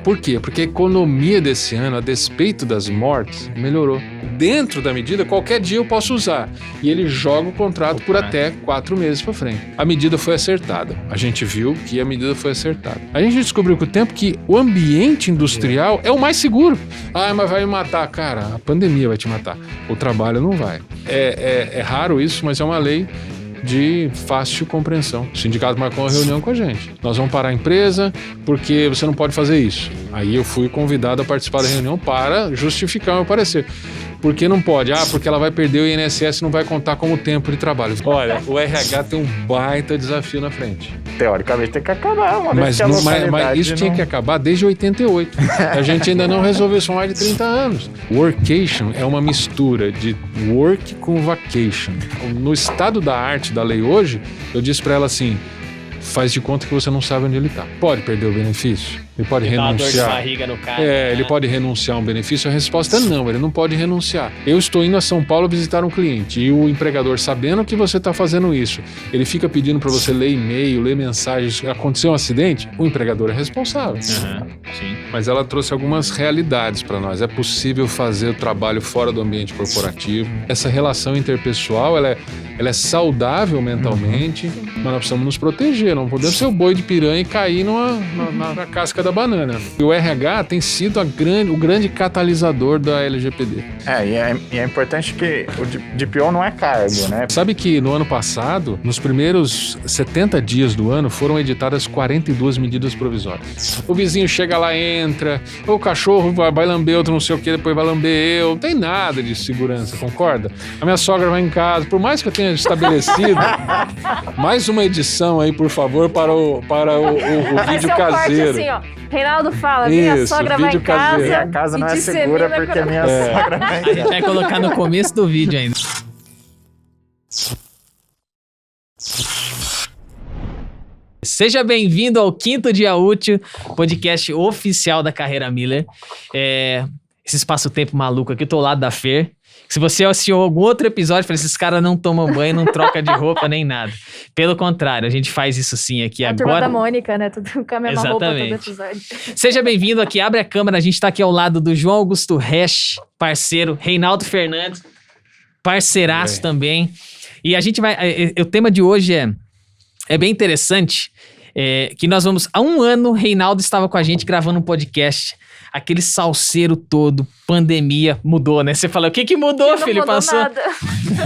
Por quê? Porque a economia desse ano, a despeito das mortes, melhorou. Dentro da medida, qualquer dia eu posso usar. E ele joga o contrato por até 4 meses para frente. A medida foi acertada. A gente viu que a medida foi acertada. A gente descobriu com o tempo que o ambiente industrial é o mais seguro. Mas vai me matar. Cara, a pandemia vai te matar. O trabalho não vai. É raro isso, mas é uma lei de fácil compreensão. O sindicato marcou uma reunião com a gente. Nós vamos parar a empresa porque você não pode fazer isso. Aí eu fui convidado a participar da reunião para justificar o meu parecer. Por que não pode? Porque ela vai perder o INSS e não vai contar como tempo de trabalho. Olha, o RH tem um baita desafio na frente. Teoricamente tem que acabar, mas isso tinha que acabar desde 88. A gente ainda não resolveu isso há mais de 30 anos. Workation é uma mistura de work com vacation. No estado da arte da lei hoje, eu disse para ela assim, faz de conta que você não sabe onde ele está. Pode perder o benefício? Ele pode renunciar. Dá uma dor de barriga no cara. Ele pode renunciar a um benefício? A resposta é não, ele não pode renunciar. Eu estou indo a São Paulo visitar um cliente e o empregador, sabendo que você está fazendo isso, ele fica pedindo para você ler e-mail, ler mensagens. Aconteceu um acidente? O empregador é responsável. Sim. Mas ela trouxe algumas realidades para nós. É possível fazer o trabalho fora do ambiente corporativo. Essa relação interpessoal, ela é saudável mentalmente, mas nós precisamos nos proteger. Não podemos ser o boi de piranha e cair na casca da banana. E o RH tem sido o grande catalisador da LGPD. E é importante que o DPO não é cargo, né? Sabe que no ano passado, nos primeiros 70 dias do ano, foram editadas 42 medidas provisórias. O vizinho chega lá, entra, o cachorro vai lamber outro não sei o que, depois vai lamber eu. Não tem nada de segurança, concorda? A minha sogra vai em casa, por mais que eu tenha estabelecido, mais uma edição aí, por favor, para o vídeo caseiro. Assim, ó. Reinaldo fala, minha sogra vai em casa. Minha casa não é segura porque minha sogra vai em casa. A gente vai colocar no começo do vídeo ainda. Seja bem-vindo ao Quinto Dia Útil, podcast oficial da Carreira Miller. Esse espaço-tempo maluco aqui, eu tô ao lado da Fer. Se você assistiu algum outro episódio, falei, esses caras não tomam banho, não trocam de roupa nem nada. Pelo contrário, a gente faz isso sim aqui agora. A turma da Mônica, né? Tudo com a mesma roupa todo episódio. Seja bem-vindo aqui, abre a câmera, a gente tá aqui ao lado do João Augusto Resch, parceiro, Reinaldo Fernandes, parceiraço também. E a gente vai... O tema de hoje é bem interessante, que nós vamos... Há um ano, Reinaldo estava com a gente gravando um podcast... Aquele salseiro todo, pandemia, mudou, né? Você fala, o que mudou, filho? Não mudou nada.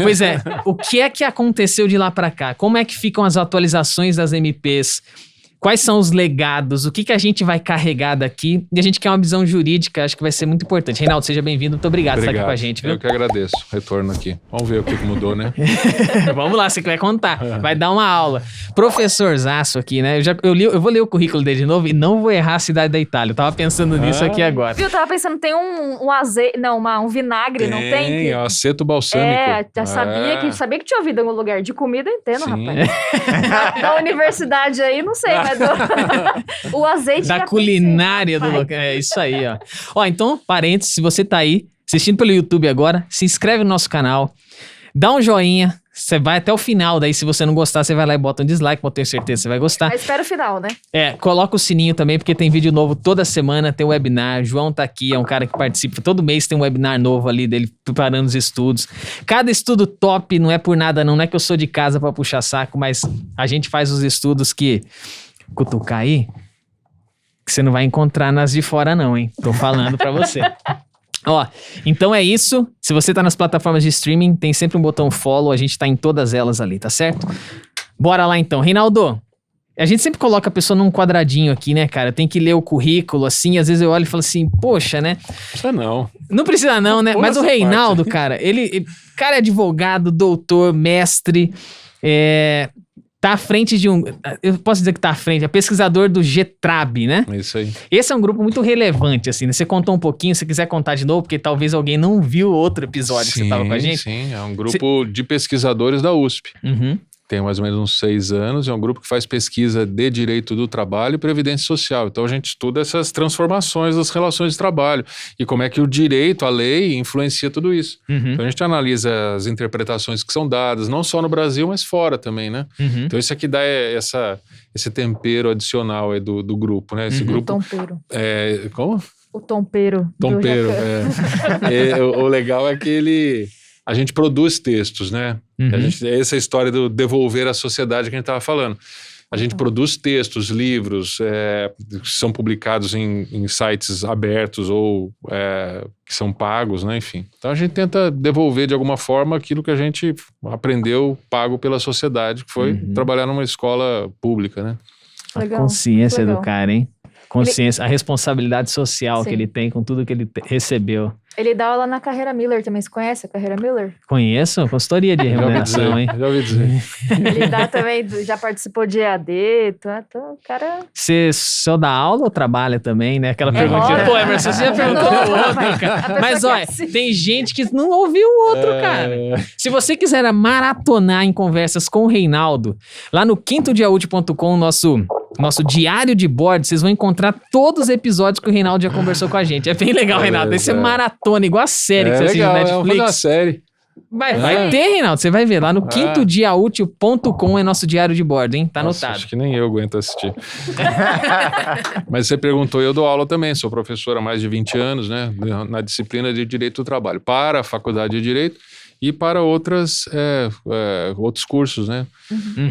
Pois é, o que é que aconteceu de lá pra cá? Como é que ficam as atualizações das MPs? Quais são os legados? O que a gente vai carregar daqui? E a gente quer uma visão jurídica, acho que vai ser muito importante. Reinaldo, seja bem-vindo. Muito obrigado por estar aqui com a gente, viu? Eu que agradeço. Retorno aqui. Vamos ver o que mudou, né? Vamos lá, você que vai contar. Vai dar uma aula. Professor Zaço aqui, né? Eu vou ler o currículo dele de novo e não vou errar a cidade da Itália. Eu tava pensando nisso aqui agora. Viu? Eu tava pensando, tem um azeite... Não, um vinagre, não tem? Tem, aceto balsâmico. Já sabia que tinha ouvido em algum lugar. De comida eu entendo, rapaz. Da universidade aí, não sei, mas o azeite da culinária do local. É isso aí, ó. Ó, então, parênteses, se você tá aí assistindo pelo YouTube agora, se inscreve no nosso canal, dá um joinha, você vai até o final, daí se você não gostar, você vai lá e bota um dislike, mas eu tenho certeza que você vai gostar. Mas espera o final, né? Coloca o sininho também, porque tem vídeo novo toda semana, tem webinar, João tá aqui, é um cara que participa, todo mês tem um webinar novo ali dele, preparando os estudos. Cada estudo top, não é por nada não é que eu sou de casa pra puxar saco, mas a gente faz os estudos que... cutucar aí, que você não vai encontrar nas de fora não, hein? Tô falando pra você. Ó, então é isso. Se você tá nas plataformas de streaming, tem sempre um botão follow, a gente tá em todas elas ali, tá certo? Bora lá então. Reinaldo, a gente sempre coloca a pessoa num quadradinho aqui, né, cara? Tem que ler o currículo, assim, às vezes eu olho e falo assim, poxa, né? Precisa não. Não precisa não, né? Mas o Reinaldo, cara, ele cara é advogado, doutor, mestre, tá à frente de um... Eu posso dizer que tá à frente, é pesquisador do GETRAB, né? Isso aí. Esse é um grupo muito relevante, assim, né? Você contou um pouquinho, se quiser contar de novo, porque talvez alguém não viu outro episódio que você tava com a gente. Sim, é um grupo de pesquisadores da USP. Uhum. tem mais ou menos uns 6 anos, é um grupo que faz pesquisa de direito do trabalho e previdência social. Então a gente estuda essas transformações das relações de trabalho e como é que o direito, a lei, influencia tudo isso. Então a gente analisa as interpretações que são dadas, não só no Brasil, mas fora também, né? Então isso aqui dá esse tempero adicional aí do grupo, né? Esse grupo... O tompeiro. Como? O tompeiro. Tompeiro, o legal é que a gente produz textos, né? Essa história do devolver à sociedade que a gente estava falando. A gente produz textos, livros, que são publicados em sites abertos ou que são pagos, né? Enfim. Então a gente tenta devolver de alguma forma aquilo que a gente aprendeu pago pela sociedade, que foi trabalhar numa escola pública, né? A consciência do cara, hein? Consciência, a responsabilidade social que ele tem com tudo que ele recebeu. Ele dá aula na Carreira Miller também. Você conhece a Carreira Miller? Conheço, consultoria de remuneração, hein? Já ouvi dizer. Ele dá também, já participou de EAD, então o cara... Você só dá aula ou trabalha também, né? Aquela perguntinha. hora. Pô, Emerson, você já perguntou o outro, cara. Mas olha, tem gente que não ouviu o outro, cara. Se você quiser maratonar em conversas com o Reinaldo, lá no quintodiaútil.com, nosso diário de bordo, vocês vão encontrar todos os episódios que o Reinaldo já conversou com a gente. É bem legal, Reinaldo. Aí você maratona, igual a série que você assiste no Netflix. Vamos fazer uma série. Vai ter, Reinaldo. Você vai ver lá no quintodiaútil.com é nosso diário de bordo, hein? Tá anotado. Acho que nem eu aguento assistir. Mas você perguntou, eu dou aula também. Sou professor há mais de 20 anos, né? Na disciplina de Direito do Trabalho. Para a Faculdade de Direito e para outros cursos, né?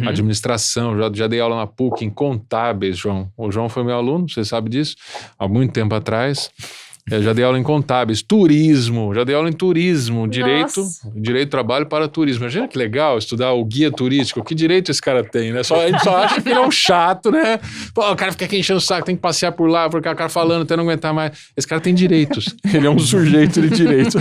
Administração, já dei aula na PUC em contábeis, João. O João foi meu aluno, você sabe disso, há muito tempo atrás. Já dei aula em contábeis, turismo, já dei aula em turismo, direito do trabalho para turismo. Imagina que legal estudar o guia turístico, que direito esse cara tem, né? A gente só acha que ele é um chato, né? Pô, o cara fica aqui enchendo o saco, tem que passear por lá, porque o cara falando até não aguentar mais. Esse cara tem direitos, ele é um sujeito de direito.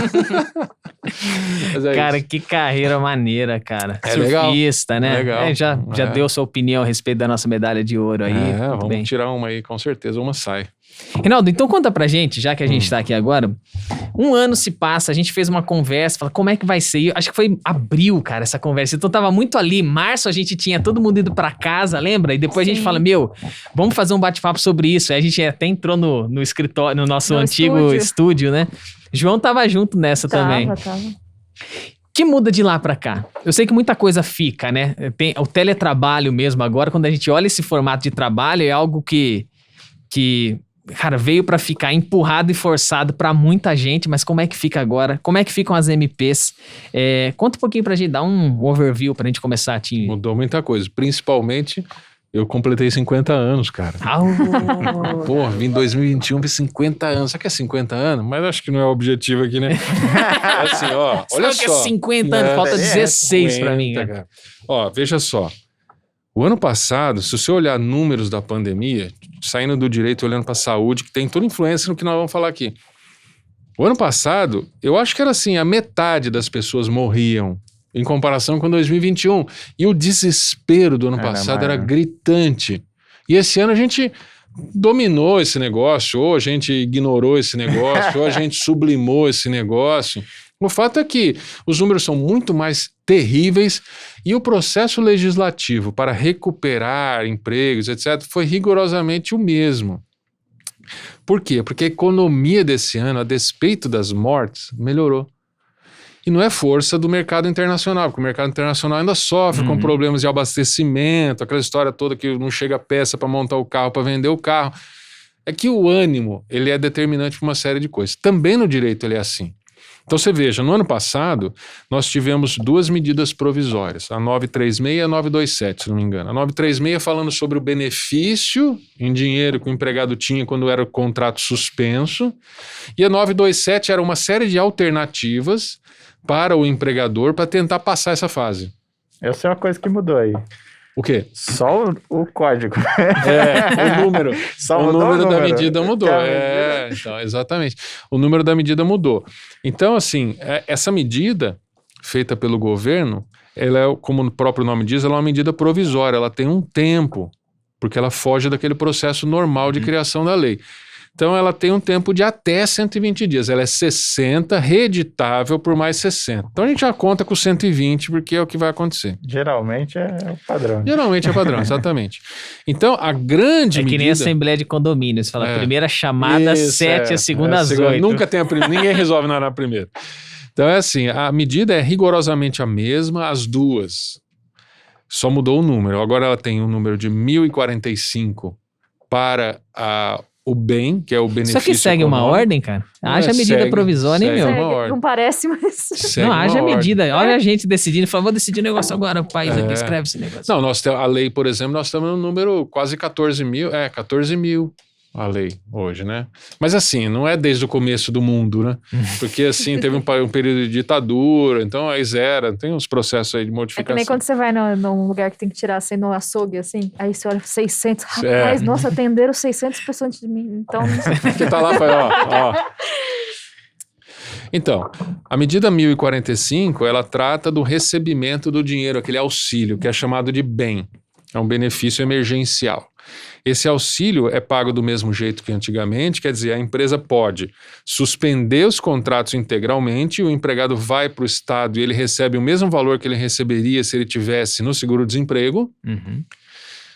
Cara, que carreira maneira, cara. Surfista, legal. Né? Legal. Já deu sua opinião a respeito da nossa medalha de ouro aí. Vamos tirar uma aí, com certeza, uma sai. Reinaldo, então conta pra gente, já que a gente tá aqui agora, 1 ano se passa, a gente fez uma conversa, fala, como é que vai ser? Acho que foi abril, cara, essa conversa. Então tava muito ali, março a gente tinha todo mundo indo pra casa, lembra? E depois a gente fala, vamos fazer um bate-papo sobre isso. Aí a gente até entrou no escritório, no nosso antigo estúdio, né? João tava junto nessa também. Tava. Que muda de lá pra cá? Eu sei que muita coisa fica, né? Tem o teletrabalho mesmo agora, quando a gente olha esse formato de trabalho, é algo que cara, veio pra ficar empurrado e forçado pra muita gente, mas como é que fica agora? Como é que ficam as MPs? Conta um pouquinho pra gente, dá um overview pra gente começar a te... Mudou muita coisa, principalmente eu completei 50 anos, cara. Pô, vim em 2021, fiz 50 anos. Sabe o que é 50 anos? Mas acho que não é o objetivo aqui, né? Assim, ó, olha só. Que é 50 anos, falta 16 50, pra mim. Cara. Ó, veja só. O ano passado, se você olhar números da pandemia, saindo do direito, olhando para a saúde, que tem toda influência no que nós vamos falar aqui. O ano passado, eu acho que era assim, a metade das pessoas morriam em comparação com 2021. E o desespero do ano passado era gritante. E esse ano a gente dominou esse negócio, ou a gente ignorou esse negócio, ou a gente sublimou esse negócio. O fato é que os números são muito mais terríveis e o processo legislativo para recuperar empregos, etc., foi rigorosamente o mesmo. Por quê? Porque a economia desse ano, a despeito das mortes, melhorou. E não é força do mercado internacional, porque o mercado internacional ainda sofre com problemas de abastecimento, aquela história toda que não chega peça para montar o carro, para vender o carro. É que o ânimo, ele é determinante para uma série de coisas. Também no direito ele é assim. Então você veja, no ano passado, nós tivemos 2 medidas provisórias, a 936 e a 927, se não me engano. A 936 falando sobre o benefício em dinheiro que o empregado tinha quando era o contrato suspenso, e a 927 era uma série de alternativas para o empregador para tentar passar essa fase. Essa é uma coisa que mudou aí. O quê? Só o código. O número. O número da medida mudou. Então, exatamente. O número da medida mudou. Então, assim, essa medida feita pelo governo, ela é, como o próprio nome diz, ela é uma medida provisória. Ela tem um tempo, porque ela foge daquele processo normal de criação da lei. Então, ela tem um tempo de até 120 dias. Ela é 60, reeditável por mais 60. Então, a gente já conta com 120, porque é o que vai acontecer. Geralmente é o padrão. Geralmente é padrão, exatamente. Então, a grande É que medida... nem a assembleia de condomínio. Você fala, primeira chamada às Isso, 7, a segunda às 8. Nunca tem ninguém resolve nada na primeira. Então, é assim, a medida é rigorosamente a mesma, as duas. Só mudou o número. Agora ela tem um número de 1.045 para o bem, que é o benefício. Só que segue econômico. uma ordem, cara. Haja medida provisória, hein, meu? Segue uma ordem. Não parece, mas... Segue Não, uma haja ordem. medida. Olha a gente decidindo, fala, vou decidir o negócio agora, o país aqui escreve esse negócio. Não, a lei, por exemplo, nós estamos no número quase 14 mil, 14 mil a lei hoje, né? Mas assim, não é desde o começo do mundo, né? Porque assim, teve um período de ditadura, então aí zera, tem uns processos aí de É modificação. que nem quando você vai num lugar que tem que tirar, assim, no açougue, assim, aí você olha 600, rapaz, nossa, atenderam 600 pessoas antes de mim, então... Porque tá lá, ó. Então, a medida 1045, ela trata do recebimento do dinheiro, aquele auxílio, que é chamado de bem. É um benefício emergencial. Esse auxílio é pago do mesmo jeito que antigamente, quer dizer, a empresa pode suspender os contratos integralmente, o empregado vai para o Estado e ele recebe o mesmo valor que ele receberia se ele tivesse no seguro-desemprego,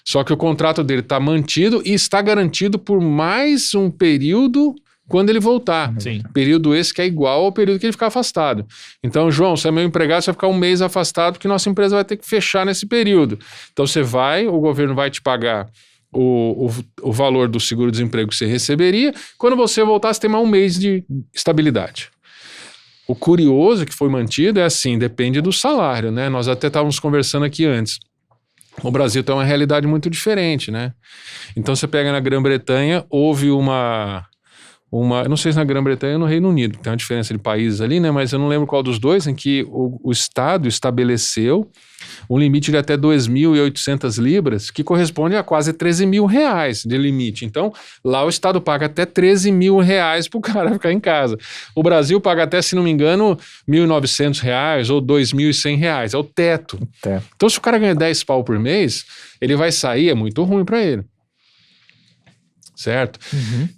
só que o contrato dele está mantido e está garantido por mais um período quando ele voltar. Sim. Período esse que é igual ao período que ele ficar afastado. Então, João, você é meu empregado, você vai ficar um mês afastado porque nossa empresa vai ter que fechar nesse período. Então, você vai, o governo vai te pagar o valor do seguro-desemprego que você receberia. Quando você voltar, você tem mais um mês de estabilidade. O curioso que foi mantido é assim, depende do salário, né? Nós até estávamos conversando aqui antes. O Brasil tem uma realidade muito diferente, né? Então, você pega na Grã-Bretanha, houve eu não sei se na Grã-Bretanha ou no Reino Unido, tem uma diferença de países ali, né? Mas eu não lembro qual dos dois, em que o Estado estabeleceu um limite de até 2.800 libras, que corresponde a quase 13 mil reais de limite. Então, lá o Estado paga até 13 mil reais para o cara ficar em casa. O Brasil paga até, se não me engano, 1.900 reais ou 2.100 reais, é o teto. Então, se o cara ganha 10 pau por mês, ele vai sair, é muito ruim para ele. Certo?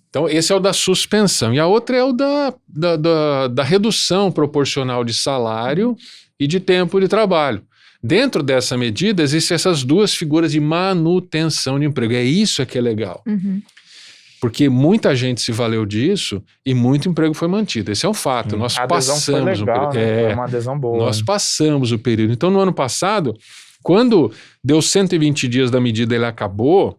Então, esse é o da suspensão. E a outra é o da redução proporcional de salário e de tempo de trabalho. Dentro dessa medida, existem essas duas figuras de manutenção de emprego. É isso que é legal. Porque muita gente se valeu disso e muito emprego foi mantido. Esse é um fato. Nós A adesão foi passamos legal, o período. né? Foi uma adesão boa. Nós passamos o período. Então, no ano passado, quando deu 120 dias da medida, ele acabou,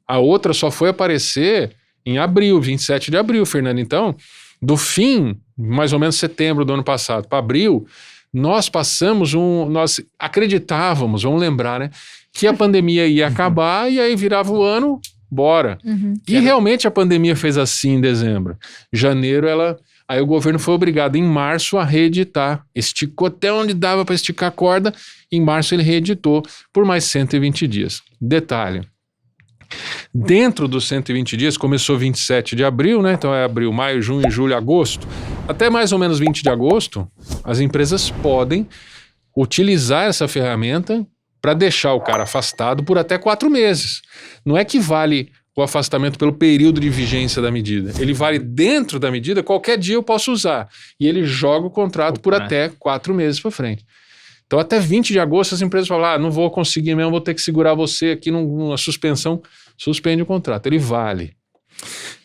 a outra só foi aparecer em abril, 27 de abril, Fernando. Então, do fim, mais ou menos setembro do ano passado, para abril, nós acreditávamos, vamos lembrar, né, que a pandemia ia acabar e aí virava o ano, bora. E realmente a pandemia fez assim em dezembro. Janeiro, aí o governo foi obrigado em março a reeditar. Esticou até onde dava para esticar a corda, em março ele reeditou por mais 120 dias. Detalhe. Dentro dos 120 dias, começou 27 de abril, né? Então é abril, maio, junho, julho, agosto. Até mais ou menos 20 de agosto, as empresas podem utilizar essa ferramenta para deixar o cara afastado por até 4 meses. Não é que vale o afastamento pelo período de vigência da medida. Ele vale dentro da medida, qualquer dia eu posso usar. E ele joga o contrato por até 4 meses para frente. Então, até 20 de agosto, as empresas falam, não vou conseguir mesmo, vou ter que segurar você aqui numa suspensão. Suspende o contrato, ele vale.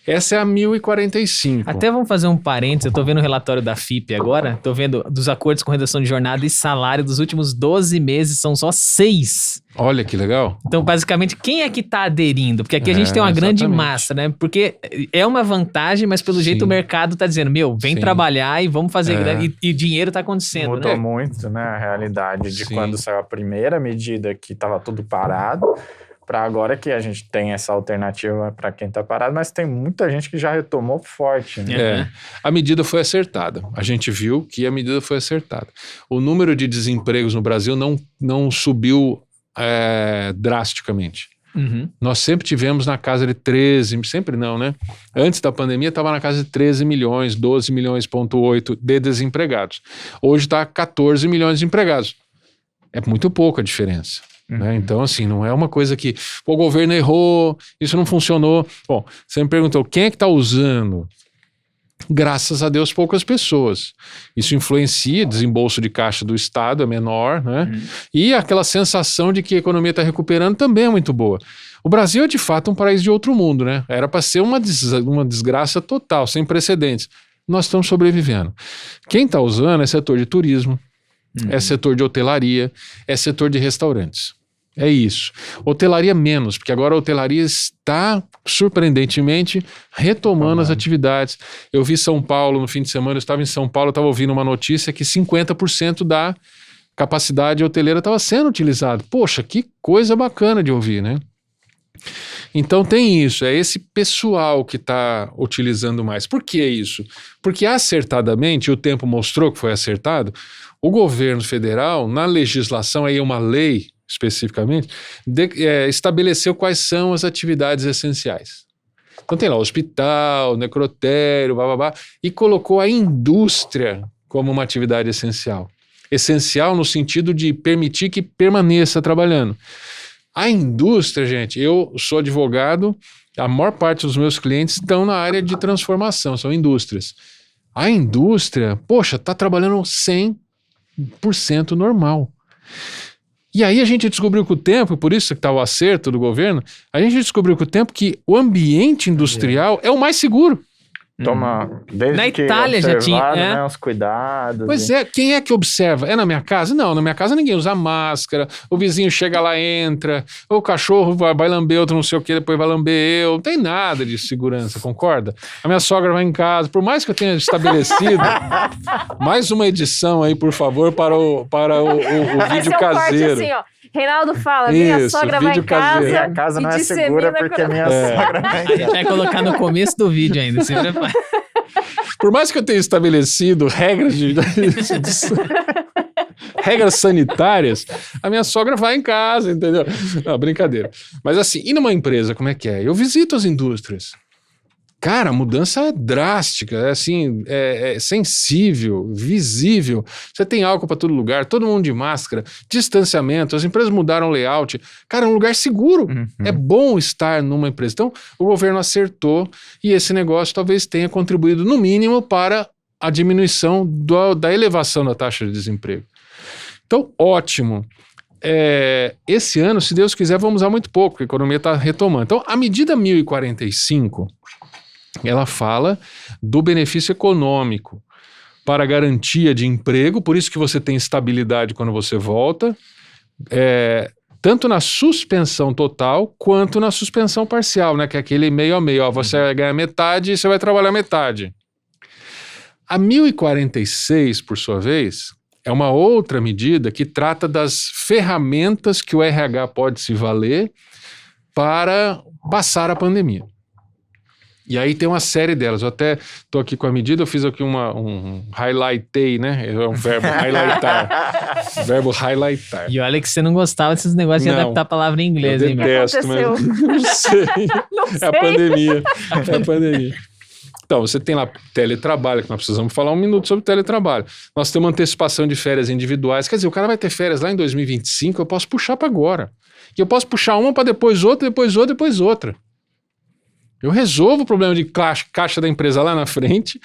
Essa é a 1045. Até vamos fazer um parênteses, eu tô vendo o relatório da FIPE agora, tô vendo dos acordos com redução de jornada e salário dos últimos 12 meses, são só 6. Olha que legal. Então, basicamente, quem é que tá aderindo? Porque aqui a gente tem uma grande massa, né? Porque é uma vantagem, mas pelo jeito o mercado tá dizendo, vem trabalhar e vamos fazer grana, e dinheiro tá acontecendo, Mudou né? muito, né, a realidade de quando saiu a primeira medida que tava tudo parado, para agora que a gente tem essa alternativa para quem está parado, mas tem muita gente que já retomou forte. Né? A medida foi acertada. A gente viu que a medida foi acertada. O número de desempregos no Brasil não subiu drasticamente. Nós sempre tivemos na casa de 13, sempre não, né? Antes da pandemia estava na casa de 13 milhões, 12 milhões,8 de desempregados. Hoje está 14 milhões de empregados. É muito pouca a diferença. Né? Então, assim, não é uma coisa que o governo errou, isso não funcionou. Bom, você me perguntou, quem é que está usando? Graças a Deus, poucas pessoas. Isso influencia, desembolso de caixa do Estado é menor, né? E aquela sensação de que a economia está recuperando também é muito boa. O Brasil é, de fato, um país de outro mundo, né? Era para ser uma desgraça total, sem precedentes. Nós estamos sobrevivendo. Quem está usando é setor de turismo, é setor de hotelaria, é setor de restaurantes. É isso. Hotelaria menos, porque agora a hotelaria está, surpreendentemente, retomando as atividades. Eu vi São Paulo no fim de semana, eu estava em São Paulo, eu estava ouvindo uma notícia que 50% da capacidade hoteleira estava sendo utilizado. Poxa, que coisa bacana de ouvir, né? Então tem isso, é esse pessoal que está utilizando mais. Por que isso? Porque acertadamente, o tempo mostrou que foi acertado, o governo federal, na legislação, aí uma lei especificamente, estabeleceu quais são as atividades essenciais. Então tem lá hospital, necrotério, e colocou a indústria como uma atividade essencial. Essencial no sentido de permitir que permaneça trabalhando. A indústria, gente, eu sou advogado, a maior parte dos meus clientes estão na área de transformação, são indústrias. A indústria, poxa, está trabalhando 100% normal. E aí a gente descobriu com o tempo, por isso que está o acerto do governo, a gente descobriu com o tempo que o ambiente industrial é o mais seguro. Toma, desde Na que Itália já tinha, né, os cuidados. Pois é, quem é que observa? É na minha casa? Não, na minha casa ninguém usa máscara, o vizinho chega lá, entra, o cachorro vai lamber outro não sei o que, depois vai lamber eu, não tem nada de segurança, concorda? A minha sogra vai em casa, por mais que eu tenha estabelecido, mais uma edição aí, por favor, para o vídeo caseiro. Assim, ó. Reinaldo fala, minha sogra vai em casa. Minha casa não é segura porque minha sogra vai em casa. A gente vai colocar no começo do vídeo ainda, se prepara. Por mais que eu tenha estabelecido regras regras sanitárias, a minha sogra vai em casa, entendeu? Não, brincadeira. Mas assim, e numa empresa, como é que é? Eu visito as indústrias. Cara, a mudança é drástica, é assim, é sensível, visível. Você tem álcool para todo lugar, todo mundo de máscara, distanciamento, as empresas mudaram o layout. Cara, é um lugar seguro. É bom estar numa empresa. Então, o governo acertou e esse negócio talvez tenha contribuído, no mínimo, para a diminuição da elevação da taxa de desemprego. Então, ótimo. Esse ano, se Deus quiser, vamos usar muito pouco, porque a economia está retomando. Então, a medida 1045... ela fala do benefício econômico para garantia de emprego, por isso que você tem estabilidade quando você volta, tanto na suspensão total quanto na suspensão parcial, né, que é aquele meio a meio, você vai ganhar metade e você vai trabalhar metade. A 1046, por sua vez, é uma outra medida que trata das ferramentas que o RH pode se valer para passar a pandemia. E aí tem uma série delas. Eu até estou aqui com a medida, eu fiz aqui um highlightei, né? É um verbo highlightar. Verbo highlightar. E olha que você não gostava desses negócios de adaptar a palavra em inglês, hein? Eu detesto, mas não sei. É a pandemia. É a pandemia. Então, você tem lá teletrabalho, que nós precisamos falar 1 minuto sobre teletrabalho. Nós temos antecipação de férias individuais. Quer dizer, o cara vai ter férias lá em 2025, eu posso puxar para agora. E eu posso puxar uma para depois outra, depois outra, depois outra. Eu resolvo o problema de caixa da empresa lá na frente.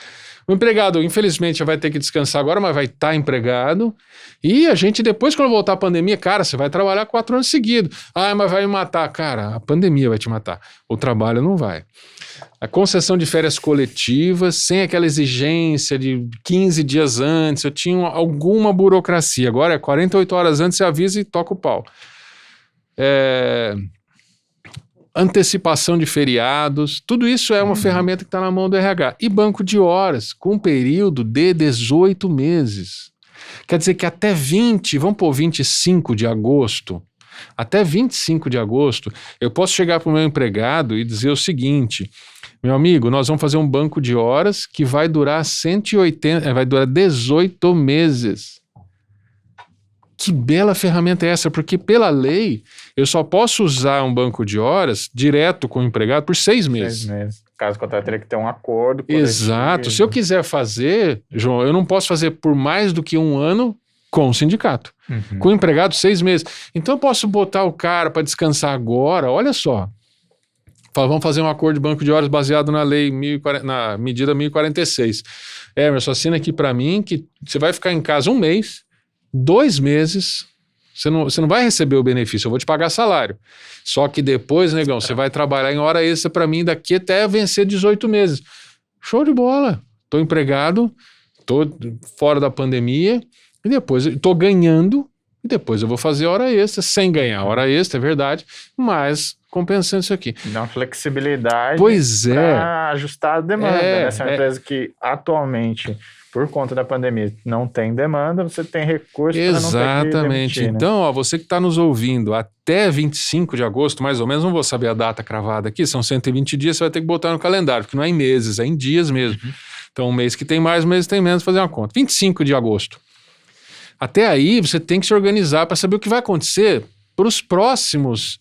O empregado, infelizmente, já vai ter que descansar agora, mas vai estar empregado. E a gente, depois, quando voltar a pandemia, cara, você vai trabalhar 4 anos seguidos. Ah, mas vai me matar. Cara, a pandemia vai te matar. O trabalho não vai. A concessão de férias coletivas, sem aquela exigência de 15 dias antes, eu tinha alguma burocracia. Agora é 48 horas antes, você avisa e toca o pau. Antecipação de feriados, tudo isso é uma ferramenta que está na mão do RH. E banco de horas, com um período de 18 meses. Quer dizer que até 25 de agosto, até 25 de agosto, eu posso chegar para o meu empregado e dizer o seguinte: meu amigo, nós vamos fazer um banco de horas que vai durar 18 meses. Que bela ferramenta é essa? Porque pela lei, eu só posso usar um banco de horas direto com o empregado por 6 meses. 6 meses. Caso contrário, teria que ter um acordo. Exato. Se eu quiser fazer, João, eu não posso fazer por mais do que 1 ano com o sindicato. Com o empregado, 6 meses. Então eu posso botar o cara para descansar agora, olha só. Vamos fazer um acordo de banco de horas baseado na lei, na medida 1046. Emerson, assina aqui para mim que você vai ficar em casa 1 mês, 2 meses, você não vai receber o benefício, eu vou te pagar salário. Só que depois, negão, você vai trabalhar em hora extra para mim daqui até vencer 18 meses. Show de bola. Tô empregado, tô fora da pandemia e depois tô ganhando e depois eu vou fazer hora extra, sem ganhar hora extra, é verdade, mas compensando isso aqui. Dá uma flexibilidade para ajustar a demanda. Essa é uma empresa que atualmente, por conta da pandemia, não tem demanda, você tem recurso para não ter que demitir. Exatamente. Então, ó, você que está nos ouvindo, até 25 de agosto, mais ou menos, não vou saber a data cravada aqui, são 120 dias, você vai ter que botar no calendário, porque não é em meses, é em dias mesmo. Então, um mês que tem mais, um mês que tem menos, fazer uma conta. 25 de agosto. Até aí, você tem que se organizar para saber o que vai acontecer para os próximos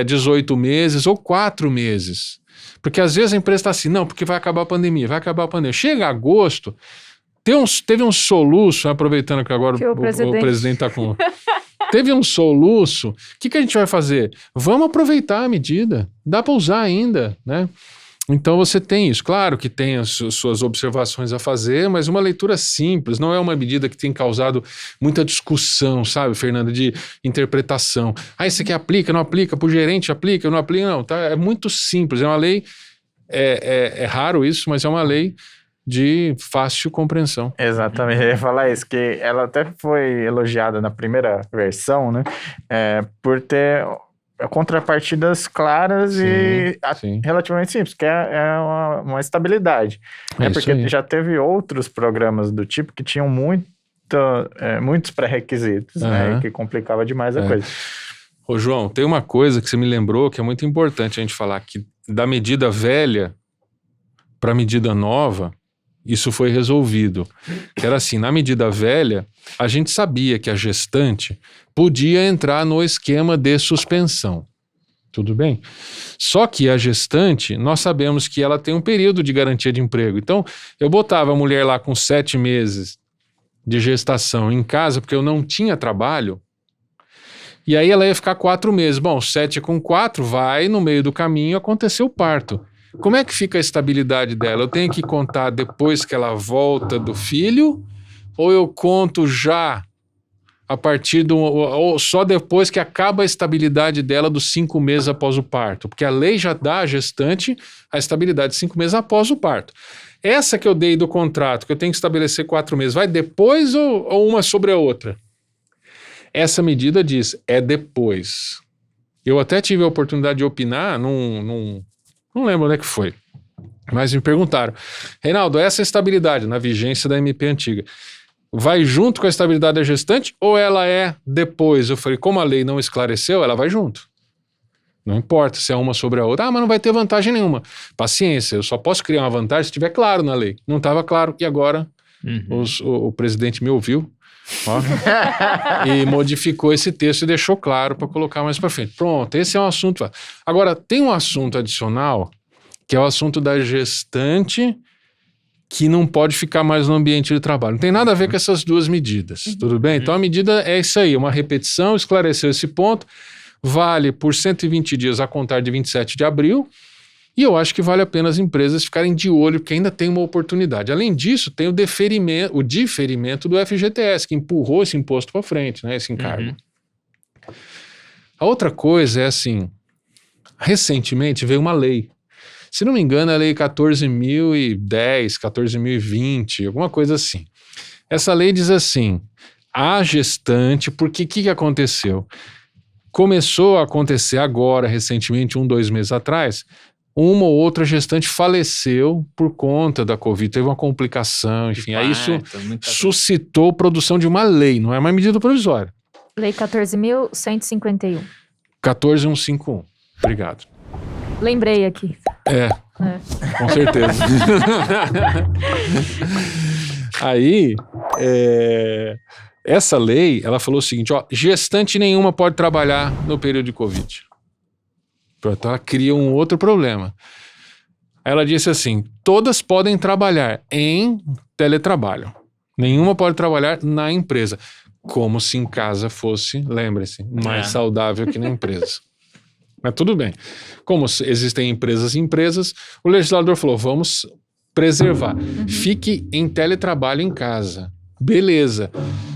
18 meses ou 4 meses. Porque às vezes a empresa está assim, não, porque vai acabar a pandemia. Chega agosto, teve um soluço, aproveitando que agora o presidente está com... Teve um soluço, o que a gente vai fazer? Vamos aproveitar a medida, dá para usar ainda, né? Então você tem isso, claro que tem as suas observações a fazer, mas uma leitura simples, não é uma medida que tem causado muita discussão, sabe, Fernanda, de interpretação. Isso aqui aplica, não aplica, para o gerente aplica, não aplica, não, tá? É muito simples, é uma lei, é raro isso, mas é uma lei de fácil compreensão. Exatamente, eu ia falar isso, que ela até foi elogiada na primeira versão, né, por ter... contrapartidas claras e relativamente simples, que é uma estabilidade. Porque já teve outros programas do tipo que tinham muitos pré-requisitos, né, e que complicava demais a coisa. Ô João, tem uma coisa que você me lembrou que é muito importante a gente falar, que da medida velha para a medida nova, isso foi resolvido. Que era assim, na medida velha, a gente sabia que a gestante podia entrar no esquema de suspensão. Tudo bem? Só que a gestante, nós sabemos que ela tem um período de garantia de emprego. Então, eu botava a mulher lá com 7 meses de gestação em casa, porque eu não tinha trabalho, e aí ela ia ficar 4 meses. Bom, 7 com 4, vai, no meio do caminho aconteceu o parto. Como é que fica a estabilidade dela? Eu tenho que contar depois que ela volta do filho? Ou eu conto já a partir ou só depois que acaba a estabilidade dela dos 5 meses após o parto? Porque a lei já dá à gestante a estabilidade de 5 meses após o parto. Essa que eu dei do contrato, que eu tenho que estabelecer 4 meses, vai depois ou uma sobre a outra? Essa medida diz, é depois. Eu até tive a oportunidade de opinar não lembro onde é que foi, mas me perguntaram, Reinaldo, essa estabilidade na vigência da MP antiga, vai junto com a estabilidade da gestante ou ela é depois? Eu falei, como a lei não esclareceu, ela vai junto. Não importa se é uma sobre a outra. Mas não vai ter vantagem nenhuma. Paciência, eu só posso criar uma vantagem se estiver claro na lei. Não estava claro e agora o presidente me ouviu. E modificou esse texto e deixou claro para colocar mais para frente. Pronto, esse é um assunto. Agora, tem um assunto adicional, que é o assunto da gestante que não pode ficar mais no ambiente de trabalho. Não tem nada a ver com essas duas medidas, tudo bem? Então a medida é isso aí, uma repetição, esclareceu esse ponto, vale por 120 dias a contar de 27 de abril, e eu acho que vale a pena as empresas ficarem de olho, porque ainda tem uma oportunidade. Além disso, tem o diferimento do FGTS, que empurrou esse imposto para frente, né, esse encargo. A outra coisa é assim, recentemente veio uma lei, se não me engano é a lei 14.010, 14.020, alguma coisa assim. Essa lei diz assim, a gestante, porque o que aconteceu? Começou a acontecer agora, recentemente, 2 meses atrás, uma ou outra gestante faleceu por conta da Covid, teve uma complicação, enfim, aí isso suscitou produção de uma lei, não é uma medida provisória. Lei 14.151. 14.151, obrigado. Lembrei aqui. Com certeza. Aí, essa lei, ela falou o seguinte, gestante nenhuma pode trabalhar no período de Covid. Então ela cria um outro problema. Ela disse assim, todas podem trabalhar em teletrabalho. Nenhuma pode trabalhar na empresa. Como se em casa fosse, lembre-se, mais saudável que na empresa. Mas tudo bem. Como existem empresas e empresas, o legislador falou, vamos preservar. Fique em teletrabalho em casa. Beleza.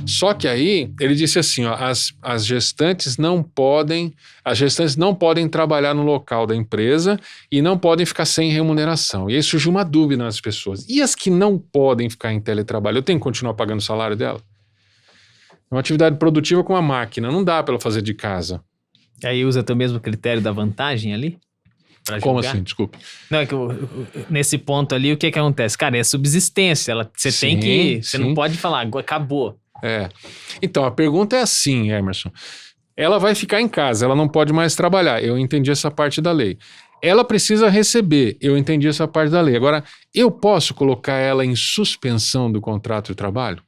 Só que aí, ele disse assim, ó, as gestantes não podem trabalhar no local da empresa e não podem ficar sem remuneração. E aí surgiu uma dúvida nas pessoas. E as que não podem ficar em teletrabalho? Eu tenho que continuar pagando o salário dela? É uma atividade produtiva com a máquina, não dá para ela fazer de casa. Aí usa até o mesmo critério da vantagem ali? Como assim? Desculpe. Não, é que nesse ponto ali, o que acontece? Cara, é subsistência. Você tem que... Você não pode falar, acabou. Então, a pergunta é assim, Emerson. Ela vai ficar em casa, ela não pode mais trabalhar. Eu entendi essa parte da lei. Ela precisa receber. Eu entendi essa parte da lei. Agora, eu posso colocar ela em suspensão do contrato de trabalho?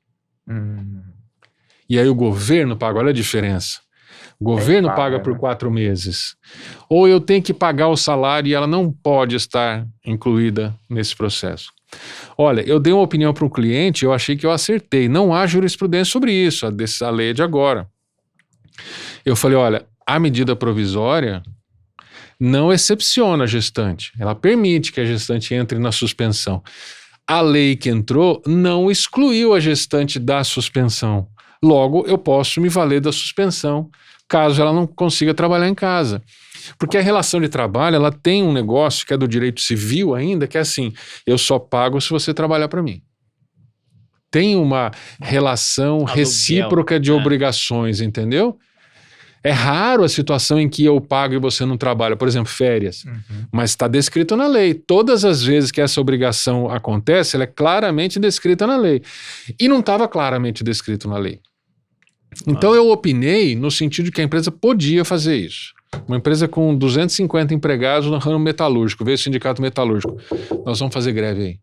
E aí o governo paga, olha a diferença. O governo paga por 4 meses. Ou eu tenho que pagar o salário e ela não pode estar incluída nesse processo. Olha, eu dei uma opinião para um cliente, eu achei que eu acertei. Não há jurisprudência sobre isso, a lei é de agora. Eu falei, olha, a medida provisória não excepciona a gestante. Ela permite que a gestante entre na suspensão. A lei que entrou não excluiu a gestante da suspensão. Logo, eu posso me valer da suspensão, caso ela não consiga trabalhar em casa. Porque a relação de trabalho, ela tem um negócio que é do direito civil ainda, que é assim, eu só pago se você trabalhar para mim. Tem uma relação recíproca de obrigações, entendeu? É raro a situação em que eu pago e você não trabalha, por exemplo, férias, mas está descrito na lei. Todas as vezes que essa obrigação acontece, ela é claramente descrita na lei. E não estava claramente descrito na lei. Então eu opinei no sentido de que a empresa podia fazer isso. Uma empresa com 250 empregados no ramo metalúrgico, veio o sindicato metalúrgico. Nós vamos fazer greve aí.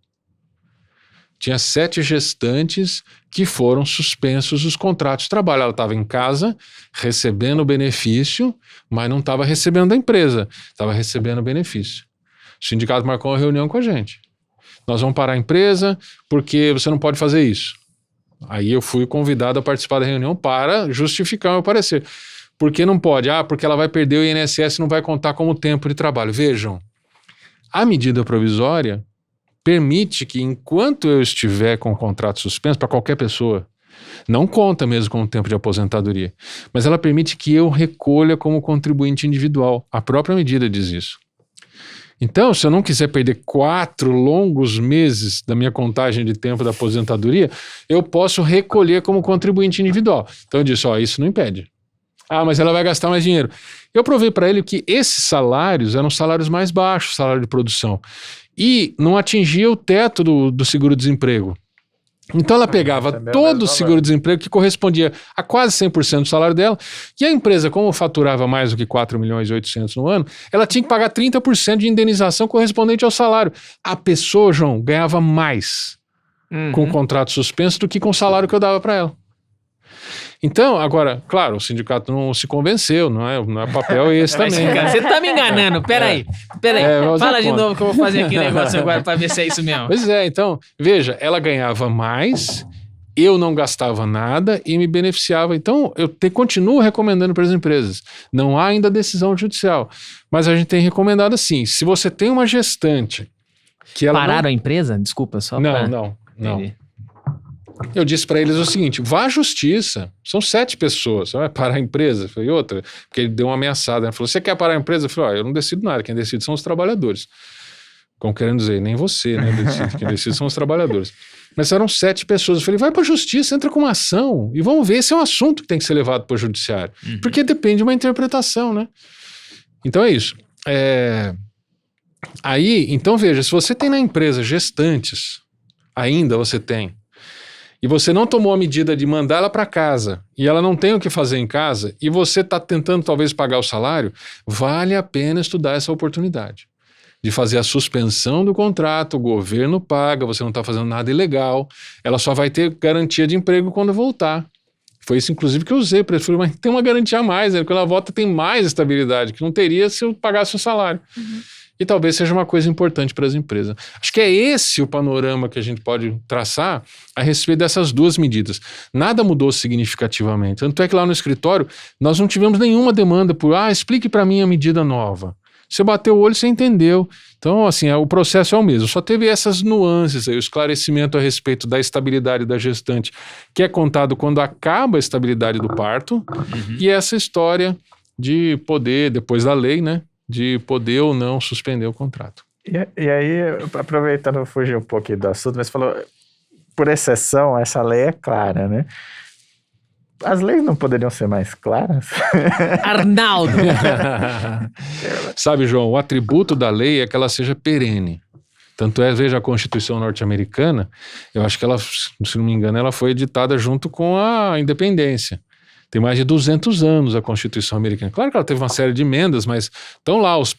Tinha 7 gestantes que foram suspensos dos contratos de trabalho. Ela estava em casa, recebendo benefício, mas não estava recebendo da empresa, estava recebendo benefício. O sindicato marcou uma reunião com a gente. Nós vamos parar a empresa porque você não pode fazer isso. Aí eu fui convidado a participar da reunião para justificar o meu parecer. Por que não pode? Porque ela vai perder o INSS e não vai contar como tempo de trabalho. Vejam, a medida provisória permite que enquanto eu estiver com o contrato suspenso, para qualquer pessoa, não conta mesmo com o tempo de aposentadoria, mas ela permite que eu recolha como contribuinte individual. A própria medida diz isso. Então, se eu não quiser perder 4 longos meses da minha contagem de tempo da aposentadoria, eu posso recolher como contribuinte individual. Então eu disse, isso não impede. Mas ela vai gastar mais dinheiro. Eu provei para ele que esses salários eram salários mais baixos, salário de produção, e não atingia o teto do seguro-desemprego. Então ela pegava todo o seguro-desemprego que correspondia a quase 100% do salário dela, e a empresa, como faturava mais do que 4.800.000 no ano, ela tinha que pagar 30% de indenização correspondente ao salário. A pessoa, João, ganhava mais com o contrato suspenso do que com o salário que eu dava para ela. Então, agora, claro, o sindicato não se convenceu, não é papel esse também. Você tá me enganando, peraí. Fala de novo que eu vou fazer aqui negócio agora para ver se é isso mesmo. Pois é, então, veja, ela ganhava mais, eu não gastava nada e me beneficiava. Então, eu continuo recomendando para as empresas. Não há ainda decisão judicial, mas a gente tem recomendado assim, se você tem uma gestante que ela Pararam a empresa? Desculpa, só para... Não. Eu disse para eles o seguinte, vá à justiça, são 7 pessoas, você vai parar a empresa? Eu falei, outra, porque ele deu uma ameaçada, ele falou, você quer parar a empresa? Eu falei, eu não decido nada, quem decide são os trabalhadores. Como querendo dizer, nem você, né, decide, quem decide são os trabalhadores. Mas eram 7 pessoas, eu falei, vai para a justiça, entra com uma ação e vamos ver, esse é um assunto que tem que ser levado para o judiciário, porque depende de uma interpretação, né? Então é isso. Aí, então veja, se você tem na empresa gestantes, ainda você tem, e você não tomou a medida de mandar ela para casa, e ela não tem o que fazer em casa, e você está tentando talvez pagar o salário, vale a pena estudar essa oportunidade de fazer a suspensão do contrato, o governo paga, você não está fazendo nada ilegal, ela só vai ter garantia de emprego quando voltar. Foi isso, inclusive, que eu usei para ele. Falei, mas tem uma garantia a mais, né? Quando ela volta tem mais estabilidade, que não teria se eu pagasse o salário. E talvez seja uma coisa importante para as empresas. Acho que é esse o panorama que a gente pode traçar a respeito dessas duas medidas. Nada mudou significativamente. Tanto é que lá no escritório nós não tivemos nenhuma demanda por, explique para mim a medida nova. Você bateu o olho, você entendeu. Então, assim, o processo é o mesmo. Só teve essas nuances aí, o esclarecimento a respeito da estabilidade da gestante, que é contado quando acaba a estabilidade do parto, e essa história de poder, depois da lei, né, de poder ou não suspender o contrato. E aí, aproveitando, fugir um pouquinho do assunto, mas você falou, por exceção, essa lei é clara, né? As leis não poderiam ser mais claras? Arnaldo! Sabe, João, o atributo da lei é que ela seja perene. Tanto é, veja a Constituição norte-americana, eu acho que ela, se não me engano, ela foi editada junto com a independência. Tem mais de 200 anos a Constituição americana. Claro que ela teve uma série de emendas, mas estão lá os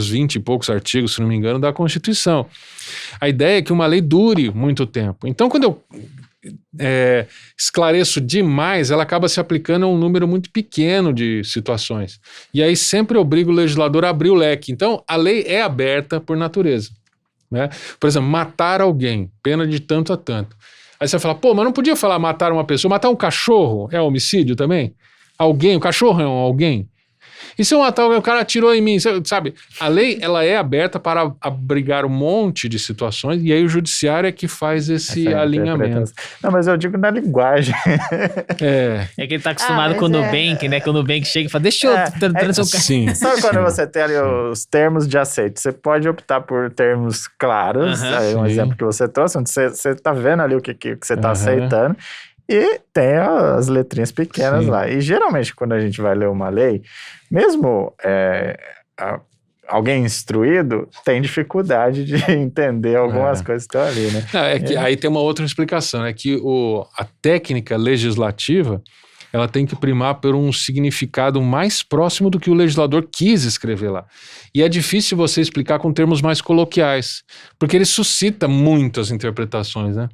20 e poucos artigos, se não me engano, da Constituição. A ideia é que uma lei dure muito tempo. Então, quando eu esclareço demais, ela acaba se aplicando a um número muito pequeno de situações. E aí sempre obriga o legislador a abrir o leque. Então, a lei é aberta por natureza, né? Por exemplo, matar alguém, pena de tanto a tanto. Aí você fala, mas não podia falar matar uma pessoa, matar um cachorro é homicídio também? O cachorro é um alguém? E se eu matar alguém, o cara atirou em mim, sabe? A lei, ela é aberta para abrigar um monte de situações, e aí o judiciário é que faz esse alinhamento. Não, mas eu digo na linguagem. É que ele tá acostumado com o Nubank, né? Que o Nubank chega e fala, deixa eu... Sim. Sabe quando você tem ali os termos de aceite? Você pode optar por termos claros, aí um exemplo que você trouxe, onde você tá vendo ali o que você tá aceitando, e tem as letrinhas pequenas lá. E geralmente quando a gente vai ler uma lei, mesmo alguém instruído tem dificuldade de entender algumas coisas que estão ali, né? Aí tem uma outra explicação, é que a técnica legislativa, ela tem que primar por um significado mais próximo do que o legislador quis escrever lá. E é difícil você explicar com termos mais coloquiais, porque ele suscita muitas interpretações, né?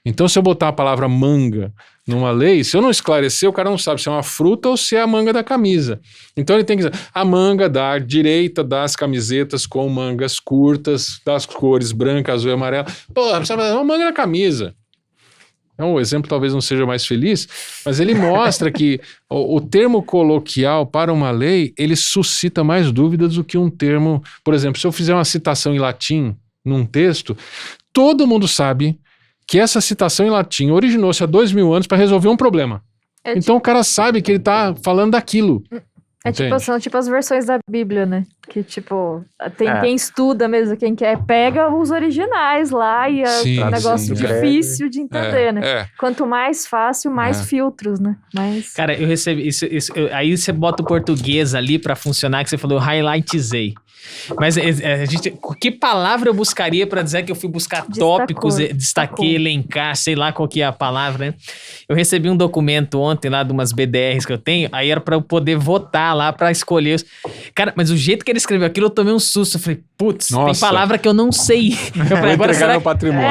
Então, se eu botar a palavra manga numa lei, se eu não esclarecer, o cara não sabe se é uma fruta ou se é a manga da camisa. Então, ele tem que dizer, a manga da direita das camisetas com mangas curtas, das cores branca, azul e amarela. É uma manga da camisa. Então, o exemplo talvez não seja mais feliz, mas ele mostra que o termo coloquial para uma lei, ele suscita mais dúvidas do que um termo... Por exemplo, se eu fizer uma citação em latim num texto, todo mundo sabe que essa citação em latim originou-se há 2000 anos para resolver um problema. Então o cara sabe que ele está falando daquilo. São tipo as versões da Bíblia, né? Que tipo, tem quem estuda mesmo, quem quer, pega os originais lá e é um negócio difícil de entender, né? Quanto mais fácil, mais filtros, né? Cara, eu recebi isso, aí você bota o português ali pra funcionar, que você falou, highlightizei. Mas que palavra eu buscaria pra dizer que eu fui buscar tópicos, destaquei, elencar, sei lá qual que é a palavra, né? Eu recebi um documento ontem lá de umas BDRs que eu tenho, aí era pra eu poder votar lá pra escolher. Cara, mas o jeito que ele escreveu aquilo, eu tomei um susto. Eu falei, putz, tem palavra que eu não sei. Eu falei, agora será meu patrimônio.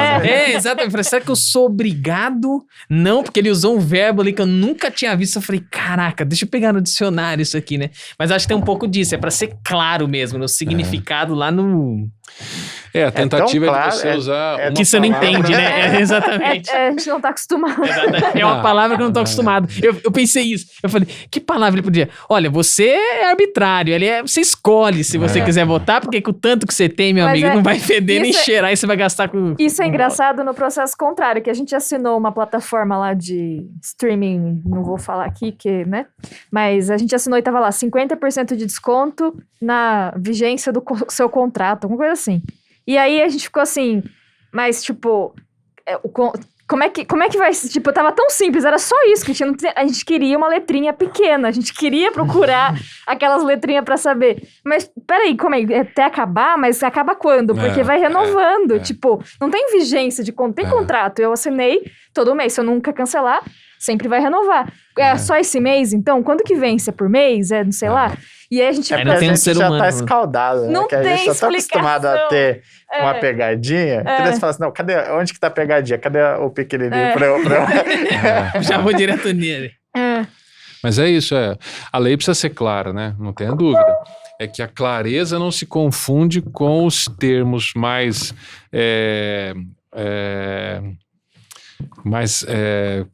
Exatamente. Eu falei, será que eu sou obrigado? Não, porque ele usou um verbo ali que eu nunca tinha visto. Eu falei, caraca, deixa eu pegar no dicionário isso aqui, né? Mas acho que tem um pouco disso, é pra ser claro mesmo, no significado lá no... A tentativa é de você usar... que você não entende, né? Exatamente. A gente não tá acostumado. É uma palavra que eu não tô acostumado. Eu pensei isso. Eu falei, que palavra ele podia... Olha, você é arbitrário. Você escolhe se você quiser votar, porque com o tanto que você tem, meu amigo, não vai feder nem cheirar e você vai gastar com... Isso é engraçado no processo contrário, que a gente assinou uma plataforma lá de streaming, não vou falar aqui, né? Mas a gente assinou e tava lá, 50% de desconto na vigência do seu contrato, alguma coisa assim. E aí a gente ficou assim, mas tipo, como é que vai... Tipo, tava tão simples, era só isso, que a gente queria uma letrinha pequena, a gente queria procurar aquelas letrinhas pra saber. Mas, peraí, como é? Até acabar? Mas acaba quando? Porque vai renovando, tipo, não tem vigência de contrato, tem contrato. Eu assinei todo mês, se eu nunca cancelar, sempre vai renovar. É só esse mês, então? Quando que vence? É por mês? Não sei lá. E aí a gente... não tem um ser humano. Já tá escaldado, né? Não que a tem gente já tá acostumado a ter uma pegadinha. Então eles falam assim, não, onde que tá a pegadinha? Cadê o pequenininho pra eu... Já vou direto nele. Mas é isso, a lei precisa ser clara, né? Não tenha dúvida. é que a clareza não se confunde com os termos mais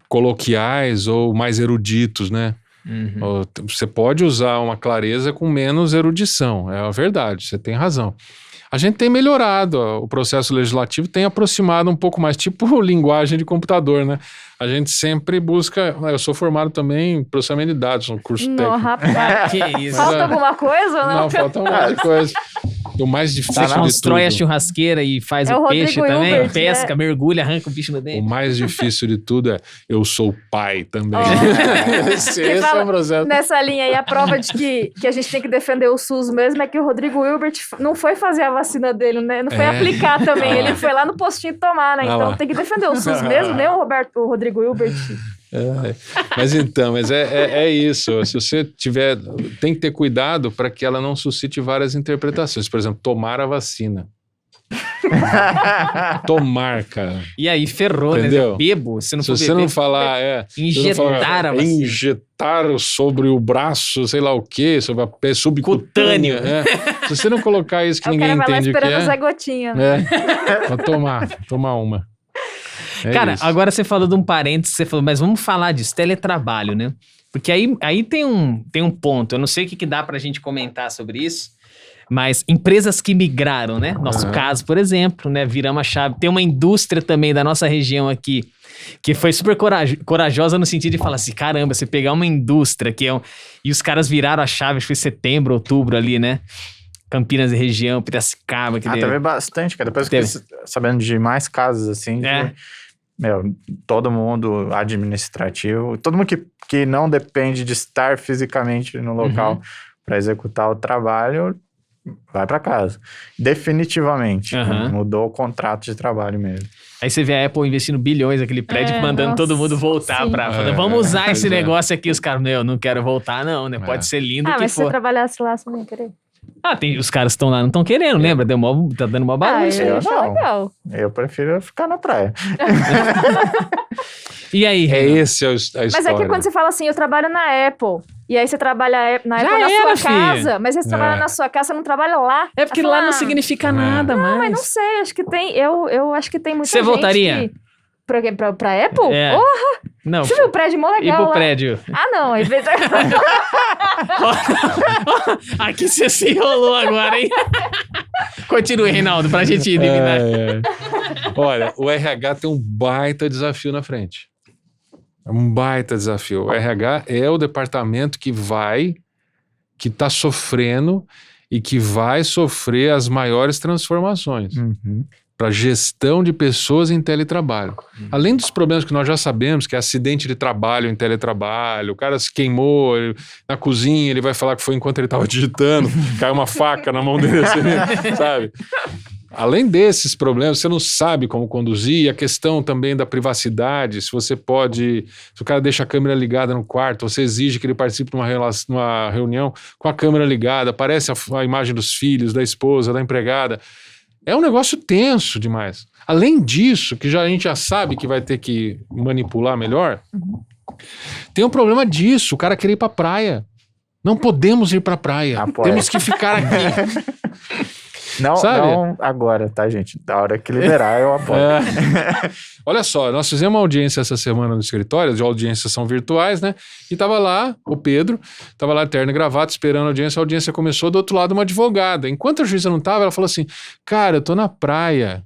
coloquiais ou mais eruditos, né? Você pode usar uma clareza com menos erudição, é a verdade, você tem razão. A gente tem melhorado, o processo legislativo tem aproximado um pouco mais, tipo linguagem de computador, né? A gente sempre busca... Eu sou formado também em processamento de dados, no curso técnico. Não, rapaz. Que isso? Falta alguma coisa ou não? Não, falta um monte de coisa. O mais difícil de Constrói a tudo... churrasqueira e faz É o o peixe Rodrigo também, Hilbert, pesca, mergulha, arranca o bicho no O dente. mais difícil de tudo é eu sou pai também. Esse é fala- o processo. Nessa linha aí, a prova de que a gente tem que defender o SUS mesmo é que o Rodrigo Hilbert não foi fazer a vacina dele, né? Não foi aplicar também. Ele foi lá no postinho tomar, né? Ah Então lá. tem que defender o SUS mesmo, nem o Rodrigo Hilbert. Mas é isso. Se você tiver... Tem que ter cuidado para que ela não suscite várias interpretações. Por exemplo, tomar a vacina. Tomar, cara. E aí, ferrou, Entendeu? né? Bebo, se não Se for você beber, não falar... injetar a vacina. Injetar sobre o braço, sei lá o quê, sobre a pele subcutânea. Se você não colocar isso que Aí o ninguém cara vai lá entende o que esperando o Zé é... Gotinha. Pra tomar uma. Cara, isso. agora você falou de um parênteses, você falou, mas vamos falar disso, teletrabalho, né? Porque aí tem um ponto, eu não sei o que dá pra gente comentar sobre isso, mas empresas que migraram, né? Nosso caso, por exemplo, né? Viramos a chave. Tem uma indústria também da nossa região aqui, que foi super corajosa no sentido de falar assim, caramba, você pegar uma indústria que e os caras viraram a chave, acho que foi setembro, outubro ali, né? Campinas e região, Piracicaba. Teve bastante, cara. Depois eu fiquei sabendo de mais casos, assim, todo mundo administrativo, todo mundo que não depende de estar fisicamente no local para executar o trabalho, vai para casa. Definitivamente. Mudou o contrato de trabalho mesmo. Aí você vê a Apple investindo bilhões naquele prédio, mandando todo mundo voltar pra... Vamos usar esse negócio aqui. Os caras, não quero voltar não, né? Pode ser lindo o que mas se você for. trabalhasse lá, você não ia querer. Os caras estão lá, não estão querendo, lembra? Tá dando uma bagunça. Eu acho não. legal. Eu prefiro ficar na praia. E aí, Esse é a história. Mas é que quando você fala assim, eu trabalho na Apple, e aí você trabalha na Apple na sua casa, mas aí você trabalha na sua casa, você não trabalha lá. É porque lá não significa nada mais. Não, mas não sei, acho que tem, eu acho que tem muita gente Você voltaria? Pra Apple? É. Porra! Não. Você viu o prédio mó legal Ir pro lá? prédio. Ah, não. Em vez de... Aqui você se enrolou agora, hein? Continue, Reinaldo, pra gente eliminar. Olha, o RH tem um baita desafio na frente. É um baita desafio. O RH é o departamento que está sofrendo e que vai sofrer as maiores transformações. Para gestão de pessoas em teletrabalho. Além dos problemas que nós já sabemos, que é acidente de trabalho em teletrabalho, o cara se queimou na cozinha, ele vai falar que foi enquanto ele estava digitando, caiu uma faca na mão dele, assim, sabe? Além desses problemas, você não sabe como conduzir, a questão também da privacidade, se o cara deixa a câmera ligada no quarto, você exige que ele participe de uma reunião com a câmera ligada, aparece a imagem dos filhos, da esposa, da empregada. É um negócio tenso demais. Além disso, que a gente já sabe que vai ter que manipular melhor, tem um problema disso, o cara querer ir pra praia. Não podemos ir pra praia. Temos que ficar aqui. Não agora, tá, gente? Da hora que liberar, eu apoio. Olha só, nós fizemos uma audiência essa semana no escritório, as audiências são virtuais, né? E tava lá o Pedro, tava lá terno e gravata esperando a audiência começou, do outro lado uma advogada. Enquanto a juíza não tava, ela falou assim, cara, eu tô na praia.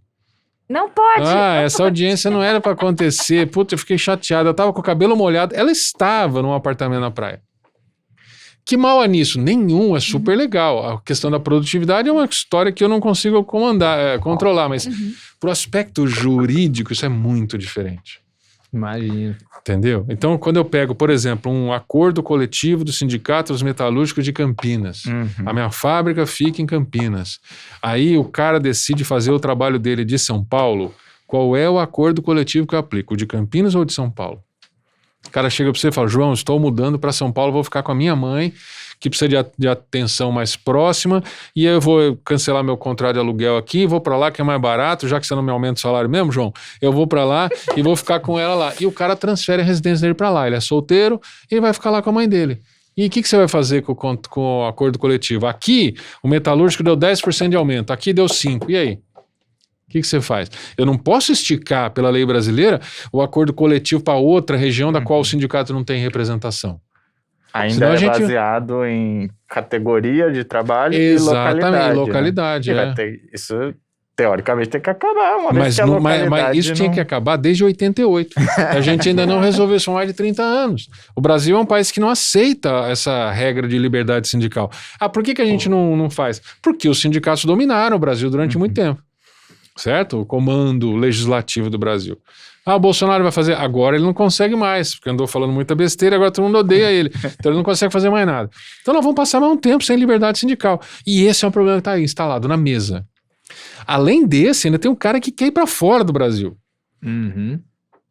Não pode. Essa audiência não era pra acontecer. Puta, eu fiquei chateado, eu tava com o cabelo molhado. Ela estava num apartamento na praia. Que mal há nisso? Nenhum, é super legal. A questão da produtividade é uma história que eu não consigo controlar, mas pro aspecto jurídico isso é muito diferente. Imagina. Entendeu? Então, quando eu pego, por exemplo, um acordo coletivo do Sindicato dos Metalúrgicos de Campinas, a minha fábrica fica em Campinas, aí o cara decide fazer o trabalho dele de São Paulo, qual é o acordo coletivo que eu aplico? O de Campinas ou de São Paulo? O cara chega para você e fala, João, estou mudando para São Paulo, vou ficar com a minha mãe, que precisa de atenção mais próxima, e aí eu vou cancelar meu contrato de aluguel aqui, vou para lá que é mais barato, já que você não me aumenta o salário mesmo, João, eu vou para lá e vou ficar com ela lá. E o cara transfere a residência dele para lá, ele é solteiro e vai ficar lá com a mãe dele. E o que você vai fazer com o acordo coletivo? Aqui, o metalúrgico deu 10% de aumento, aqui deu 5%. E aí? O que você faz? Eu não posso esticar, pela lei brasileira, o acordo coletivo para outra região da qual o sindicato não tem representação. Ainda baseado em categoria de trabalho e localidade. Né? Isso, teoricamente, tem que acabar. Mas isso tinha que acabar desde 88. A gente ainda não resolveu isso há mais de 30 anos. O Brasil é um país que não aceita essa regra de liberdade sindical. Por que a gente não faz? Porque os sindicatos dominaram o Brasil durante muito tempo. Certo? O comando legislativo do Brasil. O Bolsonaro vai fazer. Agora ele não consegue mais, porque andou falando muita besteira, agora todo mundo odeia ele. Então ele não consegue fazer mais nada. Então nós vamos passar mais um tempo sem liberdade sindical. E esse é um problema que está aí, instalado na mesa. Além desse, ainda tem um cara que quer ir para fora do Brasil.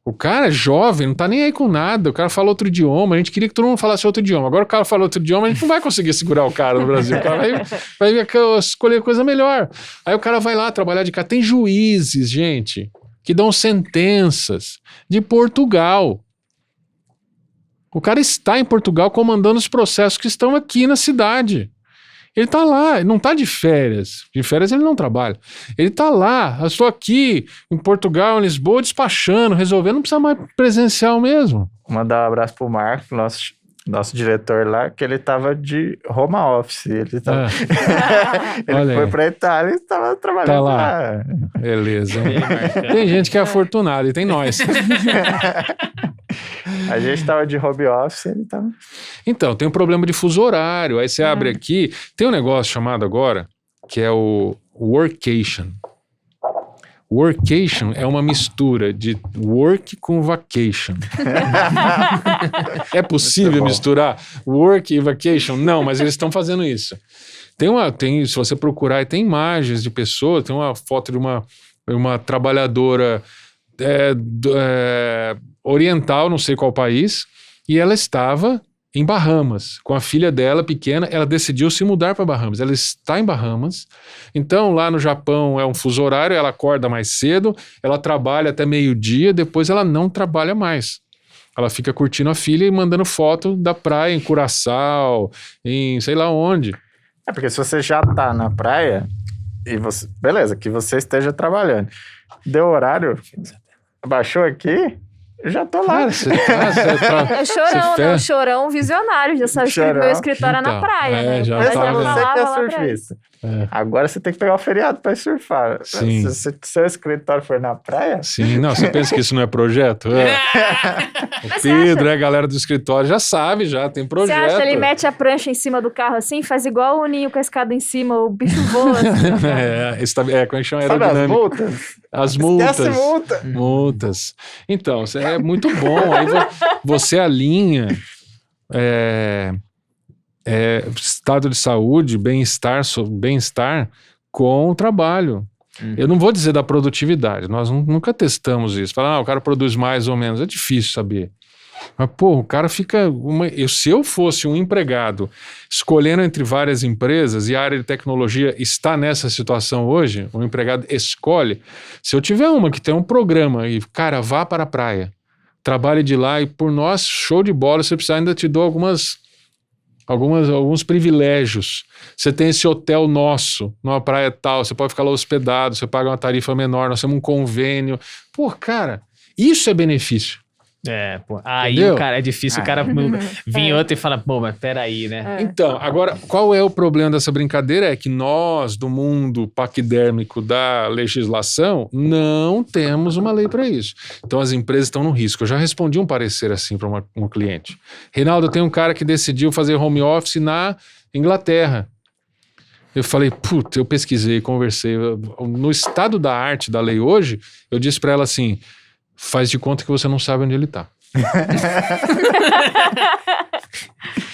O cara é jovem, não tá nem aí com nada. O cara fala outro idioma, a gente queria que todo mundo falasse outro idioma. Agora o cara fala outro idioma, a gente não vai conseguir segurar o cara no Brasil. O cara vai escolher coisa melhor. Aí o cara vai lá trabalhar de cá. Tem juízes, gente, que dão sentenças de Portugal. O cara está em Portugal comandando os processos que estão aqui na cidade. Ele tá lá, ele não tá de férias. De férias ele não trabalha. Ele tá lá, eu estou aqui em Portugal, em Lisboa, despachando, resolvendo, não precisa mais presencial mesmo. Mandar um abraço pro Marco, nosso diretor lá, que ele tava de home office. Ele foi pra Itália e estava trabalhando tá lá. Beleza. Tem gente que é afortunada e tem nós. A gente tava de home office, ele tava... Então, tem um problema de fuso horário. Aí você abre aqui, tem um negócio chamado agora, que é o workation. Workation é uma mistura de work com vacation. É possível misturar work e vacation? Não, mas eles estão fazendo isso. Se você procurar, tem imagens de pessoas, tem uma foto de uma trabalhadora oriental, não sei qual país, e ela estava em Bahamas, com a filha dela pequena. Ela decidiu se mudar para Bahamas. Ela está em Bahamas. Então, lá no Japão é um fuso horário, ela acorda mais cedo, ela trabalha até meio-dia, depois ela não trabalha mais. Ela fica curtindo a filha e mandando foto da praia em Curaçao, em sei lá onde. Porque se você já tá na praia, e você, beleza, que você esteja trabalhando, deu horário, baixou aqui... Já tô lá. É chorão, né? Chorão visionário. Já sabe que meu escritório é na praia, né? Já mas é você que é surfista. Agora você tem que pegar o feriado para surfar. Sim. Se seu escritório for na praia... Sim, não, você pensa que isso não é projeto? O Pedro, a galera do escritório já sabe, já tem projeto. Você acha? Ele mete a prancha em cima do carro assim, faz igual o ninho com a escada em cima, o bicho voa assim. Como é que chama? Aerodinâmica. As multas. Esquece multa. Multas. Então, é muito bom. Aí você alinha estado de saúde, bem-estar com o trabalho. Eu não vou dizer da produtividade, nós nunca testamos isso. Falar, o cara produz mais ou menos, é difícil saber. Mas, o cara fica... Se eu fosse um empregado escolhendo entre várias empresas, e a área de tecnologia está nessa situação hoje, o empregado escolhe. Se eu tiver uma que tem um programa e, cara, vá para a praia, trabalhe de lá e por nós, show de bola, se precisar ainda te dou alguns privilégios. Você tem esse hotel nosso, numa praia tal, você pode ficar lá hospedado, você paga uma tarifa menor, nós temos um convênio. Cara, isso é benefício. Aí o cara é difícil, o cara vir outro e fala, mas peraí, né? Então, agora, qual é o problema dessa brincadeira? É que nós, do mundo paquidérmico da legislação, não temos uma lei para isso. Então, as empresas estão no risco. Eu já respondi um parecer assim para um cliente. Reinaldo, tem um cara que decidiu fazer home office na Inglaterra. Eu falei, eu pesquisei, conversei. No estado da arte da lei hoje, eu disse para ela assim... Faz de conta que você não sabe onde ele está.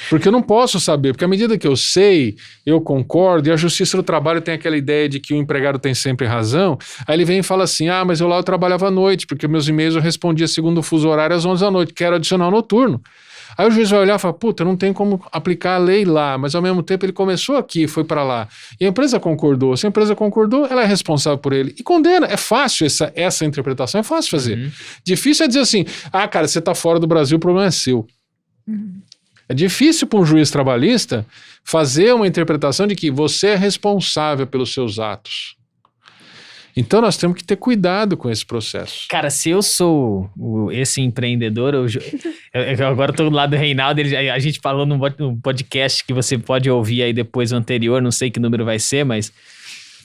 Porque eu não posso saber, porque à medida que eu sei, eu concordo, e a Justiça do Trabalho tem aquela ideia de que o empregado tem sempre razão, aí ele vem e fala assim, mas eu trabalhava à noite, porque meus e-mails eu respondia segundo o fuso horário às 11 da noite, quero adicional noturno. Aí o juiz vai olhar e fala, não tem como aplicar a lei lá, mas ao mesmo tempo ele começou aqui, foi para lá. E a empresa concordou. Se a empresa concordou, ela é responsável por ele. E condena. É fácil essa interpretação, é fácil fazer. Difícil é dizer assim, cara, você está fora do Brasil, o problema é seu. É difícil para um juiz trabalhista fazer uma interpretação de que você é responsável pelos seus atos. Então nós temos que ter cuidado com esse processo. Cara, se eu sou esse empreendedor, eu agora tô do lado do Reinaldo, a gente falou num podcast que você pode ouvir aí depois o anterior, não sei que número vai ser, mas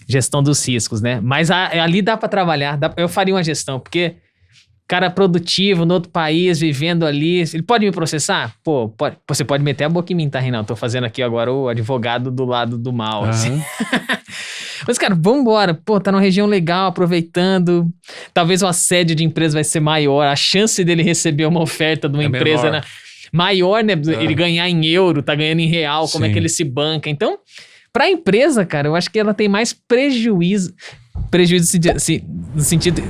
gestão dos riscos, né? Mas ali dá pra trabalhar, eu faria uma gestão, porque cara produtivo, no outro país, vivendo ali, ele pode me processar? Pô, pode. Você pode meter a boca em mim, tá, Reinaldo? Tô fazendo aqui agora o advogado do lado do mal, assim. Mas, cara, vambora. Pô, tá numa região legal, aproveitando. Talvez o assédio de empresa vai ser maior. A chance dele receber uma oferta de uma empresa maior, né? Ele ganhar em euro, tá ganhando em real, como é que ele se banca. Então, pra empresa, cara, eu acho que ela tem mais prejuízo no sentido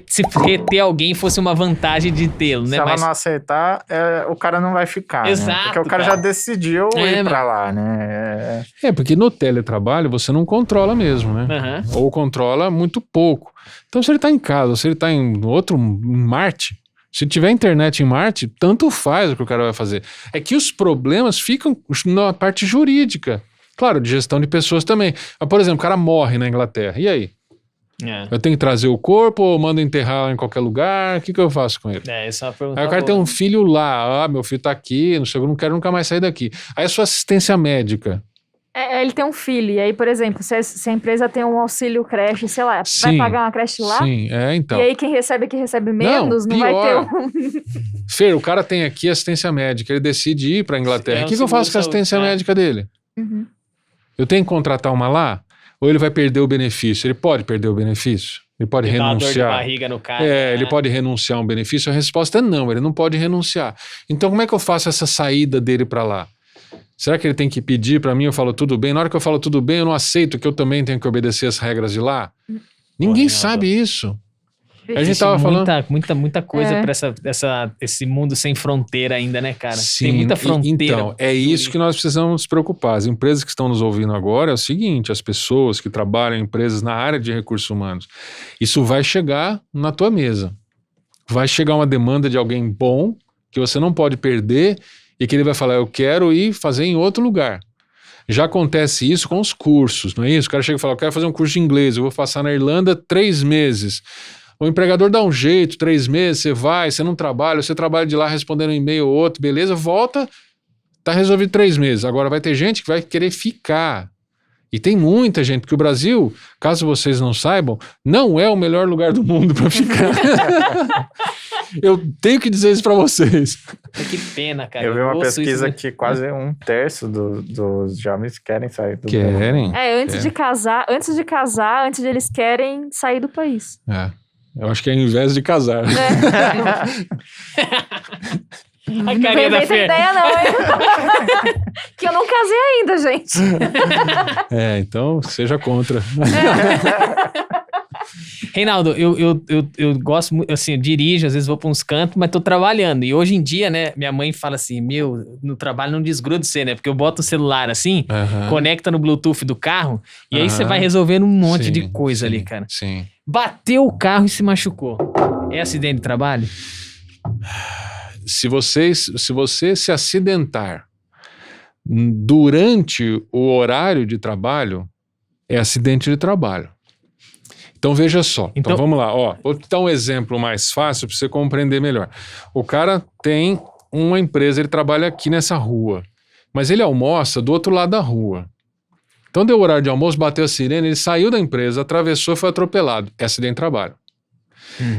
se reter alguém fosse uma vantagem de tê-lo, né? Se ela não aceitar, o cara não vai ficar, Exato, né? Porque o cara já decidiu ir pra lá, né? Porque no teletrabalho você não controla mesmo, né? Ou controla muito pouco. Então se ele tá em casa, se ele tá em Marte, se tiver internet em Marte, tanto faz o que o cara vai fazer. É que os problemas ficam na parte jurídica. Claro, de gestão de pessoas também. Mas, por exemplo, o cara morre na Inglaterra. E aí? Eu tenho que trazer o corpo ou mando enterrar em qualquer lugar? O que eu faço com ele? Essa é uma pergunta. Aí o cara tem um filho lá. Meu filho tá aqui, não quero nunca mais sair daqui. Aí a sua assistência médica. Ele tem um filho. E aí, por exemplo, se a empresa tem um auxílio creche, sei lá, vai pagar uma creche lá? Sim, então. E aí quem recebe menos, não vai ter um... Fer, o cara tem aqui assistência médica, ele decide ir pra Inglaterra. O que eu faço com a assistência médica dele? Eu tenho que contratar uma lá? Ou ele vai perder o benefício? Ele pode perder o benefício? Ele pode renunciar? Dor de barriga no cara. Ele pode renunciar a um benefício? A resposta é não, ele não pode renunciar. Então como é que eu faço essa saída dele para lá? Será que ele tem que pedir para mim? Eu falo tudo bem. Na hora que eu falo tudo bem, eu não aceito que eu também tenho que obedecer as regras de lá? Ninguém sabe isso. A gente tava falando... Muita coisa pra esse mundo sem fronteira ainda, né, cara? Sim, tem muita fronteira. Então, é isso que nós precisamos nos preocupar. As empresas que estão nos ouvindo agora é o seguinte, as pessoas que trabalham em empresas na área de recursos humanos, isso vai chegar na tua mesa. Vai chegar uma demanda de alguém bom, que você não pode perder, e que ele vai falar, eu quero ir fazer em outro lugar. Já acontece isso com os cursos, não é isso? O cara chega e fala, eu quero fazer um curso de inglês, eu vou passar na Irlanda 3 meses. O empregador dá um jeito, 3 meses, você não trabalha, você trabalha de lá respondendo um e-mail ou outro, beleza, volta, tá resolvido 3 meses. Agora vai ter gente que vai querer ficar. E tem muita gente, porque o Brasil, caso vocês não saibam, não é o melhor lugar do mundo para ficar. Eu tenho que dizer isso para vocês. Que pena, cara. Eu vi uma pesquisa que quase 1/3 dos jovens querem sair do país. Antes de casar, eles querem sair do país. Eu acho que é ao invés de casar. Não vem essa ideia não, hein? Que eu não casei ainda, gente. Então seja contra. Reinaldo, eu gosto muito, assim, eu dirijo, às vezes vou para uns cantos, mas tô trabalhando. E hoje em dia, né, minha mãe fala assim, no trabalho não desgruda você, né? Porque eu boto o celular assim, conecta no Bluetooth do carro, e aí você vai resolvendo um monte de coisa ali, cara. Sim. Bateu o carro e se machucou. É acidente de trabalho? Se você se acidentar durante o horário de trabalho, é acidente de trabalho. Então veja só, então vamos lá, vou te dar um exemplo mais fácil para você compreender melhor. O cara tem uma empresa, ele trabalha aqui nessa rua, mas ele almoça do outro lado da rua. Então deu o horário de almoço, bateu a sirene, ele saiu da empresa, atravessou e foi atropelado. É acidente de trabalho.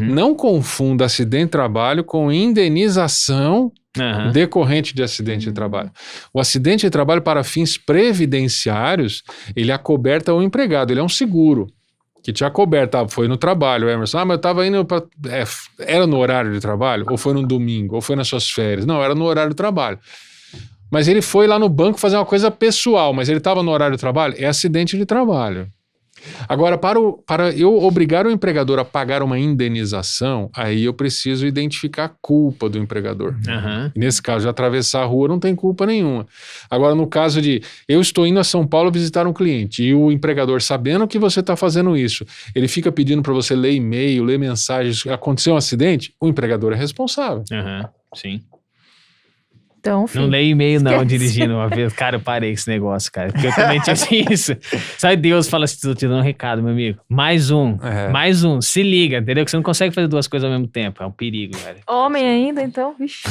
Não confunda acidente de trabalho com indenização decorrente de acidente de trabalho. O acidente de trabalho para fins previdenciários, ele acoberta o empregado, ele é um seguro. Que te acoberta, foi no trabalho, Emerson. Mas eu estava indo para... era no horário de trabalho? Ou foi no domingo? Ou foi nas suas férias? Não, era no horário de trabalho. Mas ele foi lá no banco fazer uma coisa pessoal, mas ele estava no horário de trabalho? É acidente de trabalho. Agora, para eu obrigar o empregador a pagar uma indenização, aí eu preciso identificar a culpa do empregador. Nesse caso, de atravessar a rua não tem culpa nenhuma. Agora, no caso de eu estou indo a São Paulo visitar um cliente e o empregador, sabendo que você está fazendo isso, ele fica pedindo para você ler e-mail, ler mensagens, aconteceu um acidente, o empregador é responsável. Sim. Então, filho, Não leio e-mail, não, esquece. dirigindo uma vez. Cara, eu parei com esse negócio, cara. Porque eu também tinha isso. Sabe, Deus fala assim, tô te dando um recado, meu amigo. Mais um. Se liga, entendeu? Que você não consegue fazer duas coisas ao mesmo tempo. É um perigo, velho. Homem ainda, então, vixe.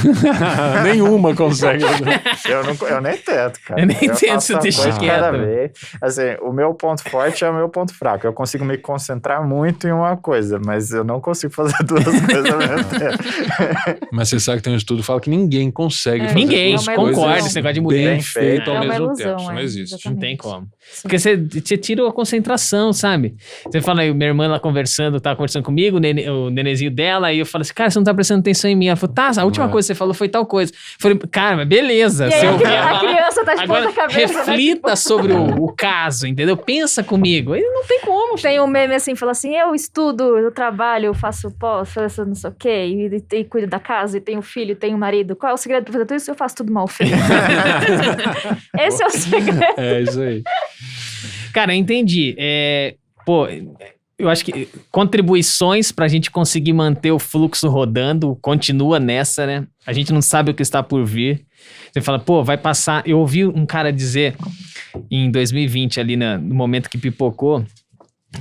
Nenhuma consegue. Eu nem tento, cara. Eu nem tento, faço você uma deixa coisa de quieto. cada vez. Assim, o meu ponto forte é o meu ponto fraco. Eu consigo me concentrar muito em uma coisa, mas eu não consigo fazer duas coisas ao mesmo tempo. Mas você sabe que tem um estudo que fala que ninguém consegue fazer Ninguém, duas concorda, coisas esse negócio de mulher. bem feito É ao uma mesmo ilusão, tempo. Isso não existe. exatamente. Não tem como. Sim. Porque você tira a concentração, sabe? Você fala aí, minha irmã lá tava conversando comigo, o nenezinho dela, aí eu falo assim, cara, você não tá prestando atenção em mim. Ela falou, tá, a última coisa que você falou foi tal coisa. Eu falei, cara, mas beleza. E aí você ouviu a ela- criança tá de Agora, ponta cabeça, reflita né? sobre o caso, entendeu? Pensa comigo. Aí não tem como. Tem um meme assim, fala assim, eu estudo, eu trabalho, eu faço pós, faço não sei o quê, e cuido da casa, e tenho filho, e tenho marido. Qual é o segredo pra fazer tudo isso? Eu faço tudo mal feito. Esse é o segredo. É isso aí. Cara, eu entendi. Eu acho que contribuições pra gente conseguir manter o fluxo rodando, continua nessa, né? A gente não sabe o que está por vir. Você fala, vai passar... Eu ouvi um cara dizer em 2020, ali no momento que pipocou,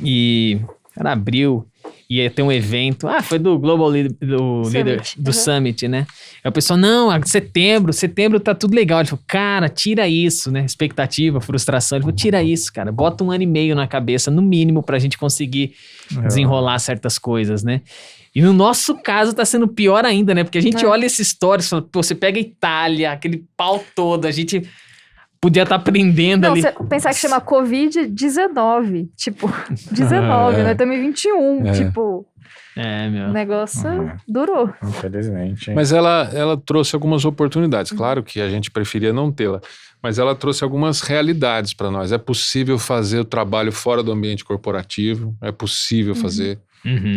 e era abril, ia ter um evento. Foi do Global Leader, do Summit, né? Aí o pessoal, não, setembro tá tudo legal. Ele falou, cara, tira isso, né? Expectativa, frustração. Ele falou, tira isso, cara. Bota 1 ano e meio na cabeça, no mínimo, pra gente conseguir desenrolar certas coisas, né? E no nosso caso tá sendo pior ainda, né? Porque a gente olha esses stories e fala, você pega a Itália, aquele pau todo, a gente podia estar aprendendo Não, ali. você pensar que chama Covid-19. Tipo, 19, nós estamos em 21. Tipo, meu. o negócio durou. Infelizmente. Mas ela trouxe algumas oportunidades. Claro que a gente preferia não tê-la, mas ela trouxe algumas realidades para nós. É possível fazer o trabalho fora do ambiente corporativo, é possível fazer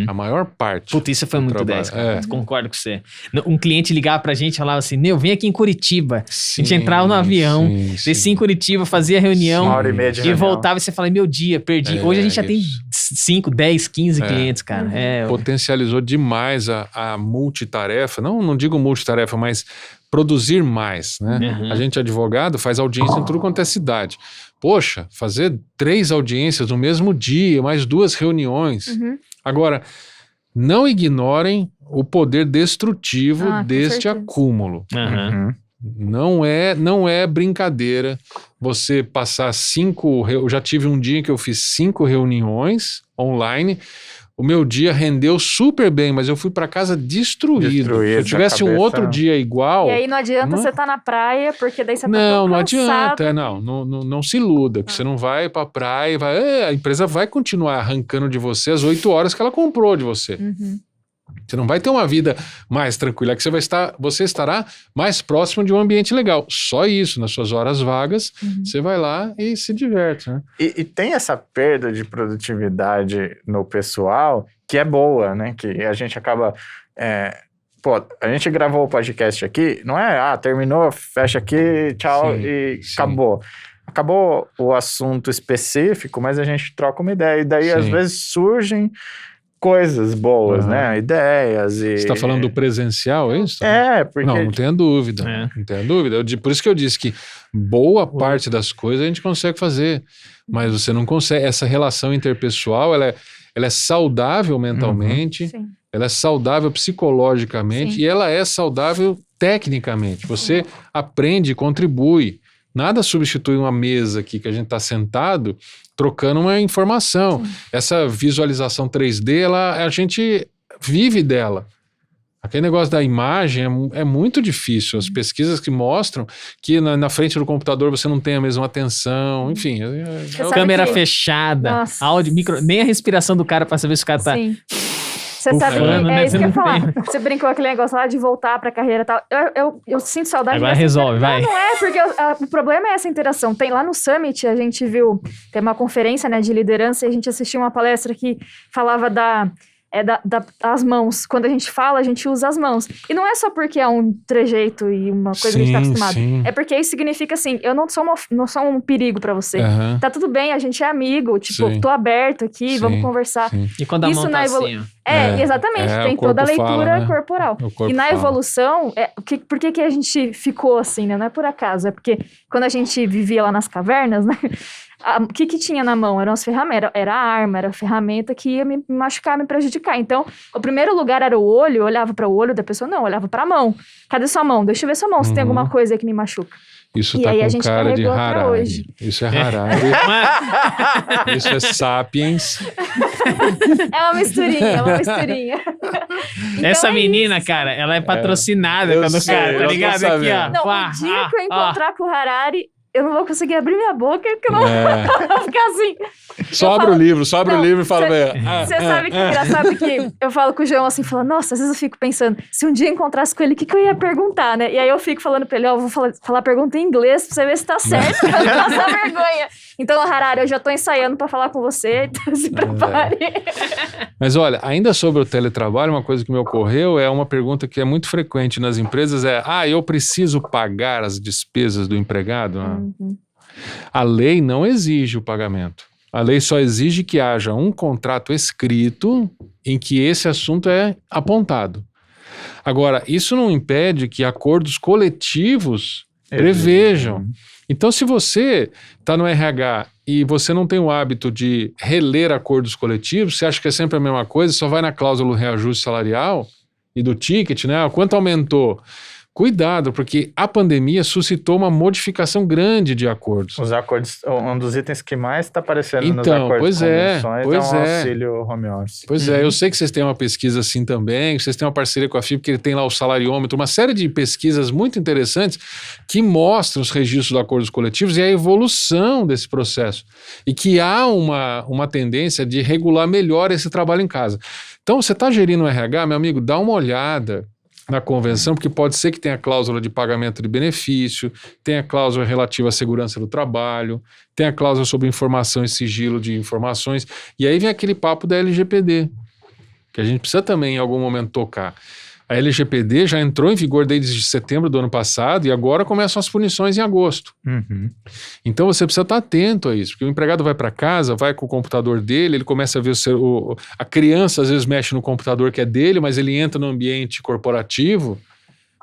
a maior parte. Puta, isso foi muito trabalho. 10, cara. Concordo com você. Um cliente ligava pra gente e falava assim, vem aqui em Curitiba. Sim, a gente entrava no avião, sim. descia em Curitiba, fazia a reunião 1h30 de e reunião. voltava e você fala, meu dia, perdi. Hoje a gente já tem 5, 10, 15 clientes, cara. Potencializou demais a multitarefa. Não digo multitarefa, mas produzir mais, né? A gente, advogado, faz audiência em tudo quanto é cidade. Poxa, fazer 3 audiências no mesmo dia, mais 2 reuniões. Agora, não ignorem o poder destrutivo deste certeza. acúmulo. Não é brincadeira você passar 5... Eu já tive um dia que eu fiz 5 reuniões online. O meu dia rendeu super bem, mas eu fui para casa destruído. Se eu tivesse um outro dia igual... E aí não adianta você estar na praia, porque daí você tá Não, tão não cansado. adianta. Não se iluda, que você não vai pra praia, a empresa vai continuar arrancando de você as 8 horas que ela comprou de você. Você não vai ter uma vida mais tranquila, que você estará mais próximo de um ambiente legal. Só isso, nas suas horas vagas, você vai lá e se diverte, né? E tem essa perda de produtividade no pessoal que é boa, né? Que a gente acaba... a gente gravou o podcast aqui, não é? Terminou, fecha aqui, tchau, acabou. Acabou o assunto específico, mas a gente troca uma ideia. E daí, às vezes, surgem coisas boas, né? Ideias e... Você está falando do presencial, é isso? Porque... Não tenha dúvida. Não tenha dúvida. Por isso que eu disse que boa parte das coisas a gente consegue fazer, mas você não consegue. Essa relação interpessoal, ela é saudável mentalmente, ela é saudável psicologicamente e ela é saudável tecnicamente. Você aprende e contribui. Nada substitui uma mesa aqui que a gente está sentado trocando uma informação. Essa visualização 3D, a gente vive dela. Aquele negócio da imagem é muito difícil. As pesquisas que mostram que na frente do computador você não tem a mesma atenção. Enfim. Câmera fechada, áudio, nem a respiração do cara para saber se o cara tá... Sim. Você sabe, isso que eu ia falar. Você brincou aquele negócio lá de voltar pra carreira e tal. Eu sinto saudade. Agora resolve, vai. Não é, porque o problema é essa interação. Tem lá no Summit, a gente viu, tem uma conferência, né, de liderança, e a gente assistiu uma palestra que falava da as mãos. Quando a gente fala, a gente usa as mãos. E não é só porque é um trejeito e uma coisa que a gente tá acostumado. Sim. É porque isso significa assim, eu não sou um perigo pra você. Aham. Tá tudo bem, a gente é amigo, tipo, Sim. tô aberto aqui, Sim, vamos conversar. sim. E quando a Isso mão tá na assim, ó. Exatamente, o tem toda a corpo leitura fala, né? corporal. O corpo E na fala. evolução, por que a gente ficou assim, né? Não é por acaso, é porque quando a gente vivia lá nas cavernas, né? O que tinha na mão? Eram as ferramentas, era a arma, era a ferramenta que ia me machucar, me prejudicar. Então, o primeiro lugar era o olho, eu olhava para o olho da pessoa, não, eu olhava para a mão. Cadê sua mão? Deixa eu ver sua mão, se tem alguma coisa aí que me machuca. Isso E tá aí a com gente cara de carregou até Harari. hoje. Isso é Harari. Isso é Sapiens. É uma misturinha. Então Essa é menina, isso. cara, ela é patrocinada Eu pelo sei, cara, eu tá tô ligado? Aqui, sabendo. ó. Não, Pá, o dia que eu encontrar com o Harari, eu não vou conseguir abrir minha boca, porque eu não vou ficar assim. Só abre o livro e fala. Você sabe que é engraçado que eu falo com o João assim, falando, nossa, às vezes eu fico pensando, se um dia eu encontrasse com ele, o que eu ia perguntar, né? E aí eu fico falando pra ele, ó, eu vou falar a pergunta em inglês pra você ver se tá certo, pra não passar vergonha. Então, Harari, eu já tô ensaiando pra falar com você, então se prepare. Mas olha, ainda sobre o teletrabalho, uma coisa que me ocorreu é uma pergunta que é muito frequente nas empresas eu preciso pagar as despesas do empregado? A lei não exige o pagamento. A lei só exige que haja um contrato escrito em que esse assunto é apontado. Agora, isso não impede que acordos coletivos prevejam. Então, se você está no RH e você não tem o hábito de reler acordos coletivos, você acha que é sempre a mesma coisa, só vai na cláusula do reajuste salarial e do ticket, né? Quanto aumentou? Cuidado, porque a pandemia suscitou uma modificação grande de acordos. Os acordos, um dos itens que mais está aparecendo nos Então, acordos pois de é, convenções pois é um é. auxílio home office. Pois é, eu sei que vocês têm uma pesquisa assim também, vocês têm uma parceria com a FIB, que ele tem lá o salariômetro, uma série de pesquisas muito interessantes que mostram os registros dos acordos coletivos e a evolução desse processo. E que há uma tendência de regular melhor esse trabalho em casa. Então, você está gerindo o RH, meu amigo, dá uma olhada na convenção, porque pode ser que tenha cláusula de pagamento de benefício, tenha cláusula relativa à segurança do trabalho, tenha cláusula sobre informação e sigilo de informações, e aí vem aquele papo da LGPD, que a gente precisa também em algum momento tocar. A LGPD já entrou em vigor desde setembro do ano passado e agora começam as punições em agosto. Então você precisa estar atento a isso, porque o empregado vai para casa, vai com o computador dele, ele começa a ver a criança às vezes mexe no computador que é dele, mas ele entra no ambiente corporativo.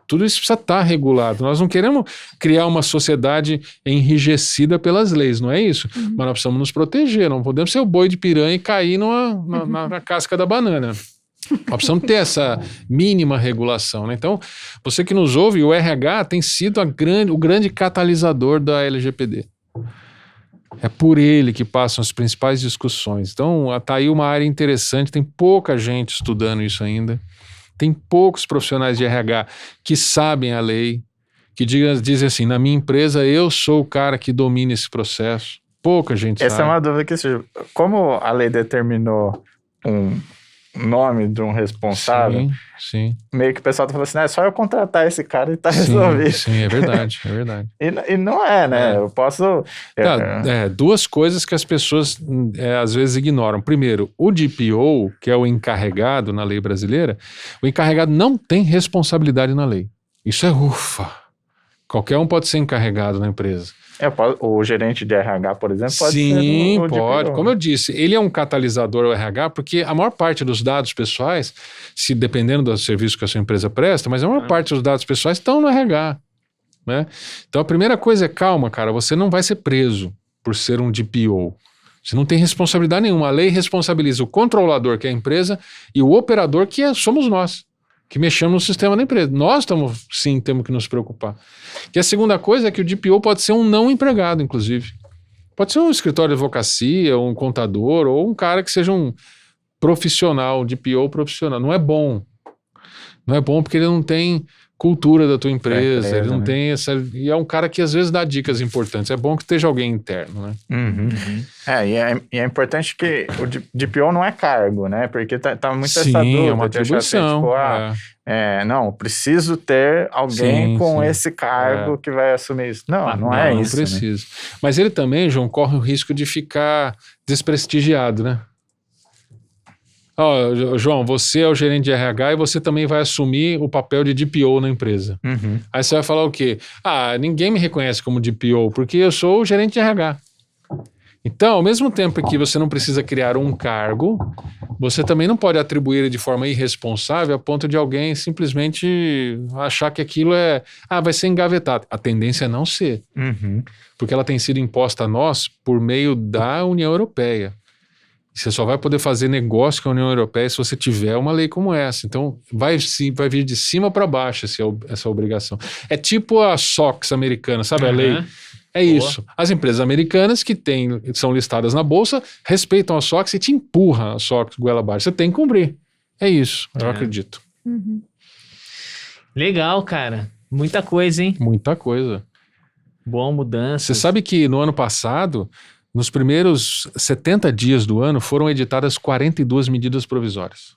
Tudo isso precisa estar regulado. Nós não queremos criar uma sociedade enrijecida pelas leis, não é isso? Mas nós precisamos nos proteger, não podemos ser o boi de piranha e cair na casca da banana. Nós precisamos ter essa mínima regulação, né? Então, você que nos ouve, o RH tem sido o grande catalisador da LGPD. É por ele que passam as principais discussões. Então, está aí uma área interessante, tem pouca gente estudando isso ainda, tem poucos profissionais de RH que sabem a lei, que dizem assim, na minha empresa eu sou o cara que domina esse processo. Pouca gente sabe. Essa é uma dúvida que surge. Como a lei determinou um nome de um responsável, sim. meio que o pessoal tá falando assim, é só eu contratar esse cara e tá resolvido. Sim, é verdade. E não é, né? Eu posso... Duas coisas que as pessoas às vezes ignoram. Primeiro, o DPO, que é o encarregado na lei brasileira, o encarregado não tem responsabilidade na lei. Isso é ufa. Qualquer um pode ser encarregado na empresa. O gerente de RH, por exemplo, pode ser Sim, o pode. DPO. Como eu disse, ele é um catalisador ao RH, porque a maior parte dos dados pessoais, se dependendo do serviço que a sua empresa presta, mas a maior parte dos dados pessoais estão no RH. Né? Então a primeira coisa é calma, cara, você não vai ser preso por ser um DPO. Você não tem responsabilidade nenhuma. A lei responsabiliza o controlador, que é a empresa, e o operador, que somos nós, que mexemos no sistema da empresa. Nós temos que nos preocupar. E a segunda coisa é que o DPO pode ser um não empregado, inclusive. Pode ser um escritório de advocacia, um contador, ou um cara que seja um profissional, DPO profissional. Não é bom. Não é bom porque ele não tem cultura da tua empresa, ele não tem essa... E é um cara que às vezes dá dicas importantes. É bom que esteja alguém interno, né? E é importante que o DPO não é cargo, né? Porque tá muito Sim, essa dúvida. é uma atribuição. Não, preciso ter alguém com esse cargo que vai assumir isso. Não é isso. Não precisa. Né? Mas ele também, João, corre o risco de ficar desprestigiado, né? João, você é o gerente de RH e você também vai assumir o papel de DPO na empresa. Uhum. Aí você vai falar o quê? Ninguém me reconhece como DPO, porque eu sou o gerente de RH. Então, ao mesmo tempo que você não precisa criar um cargo, você também não pode atribuir ele de forma irresponsável a ponto de alguém simplesmente achar que aquilo vai ser engavetado. A tendência é não ser, porque ela tem sido imposta a nós por meio da União Europeia. Você só vai poder fazer negócio com a União Europeia se você tiver uma lei como essa. Então, vai vir de cima para baixo essa obrigação. É tipo a SOX americana, sabe a lei? É isso. As empresas americanas que são listadas na bolsa respeitam a SOX e te empurram a SOX goela abaixo. Você tem que cumprir. É isso, eu acredito. Legal, cara. Muita coisa, hein? Muita coisa. Boa mudança. Você sabe que no ano passado, nos primeiros 70 dias do ano, foram editadas 42 medidas provisórias.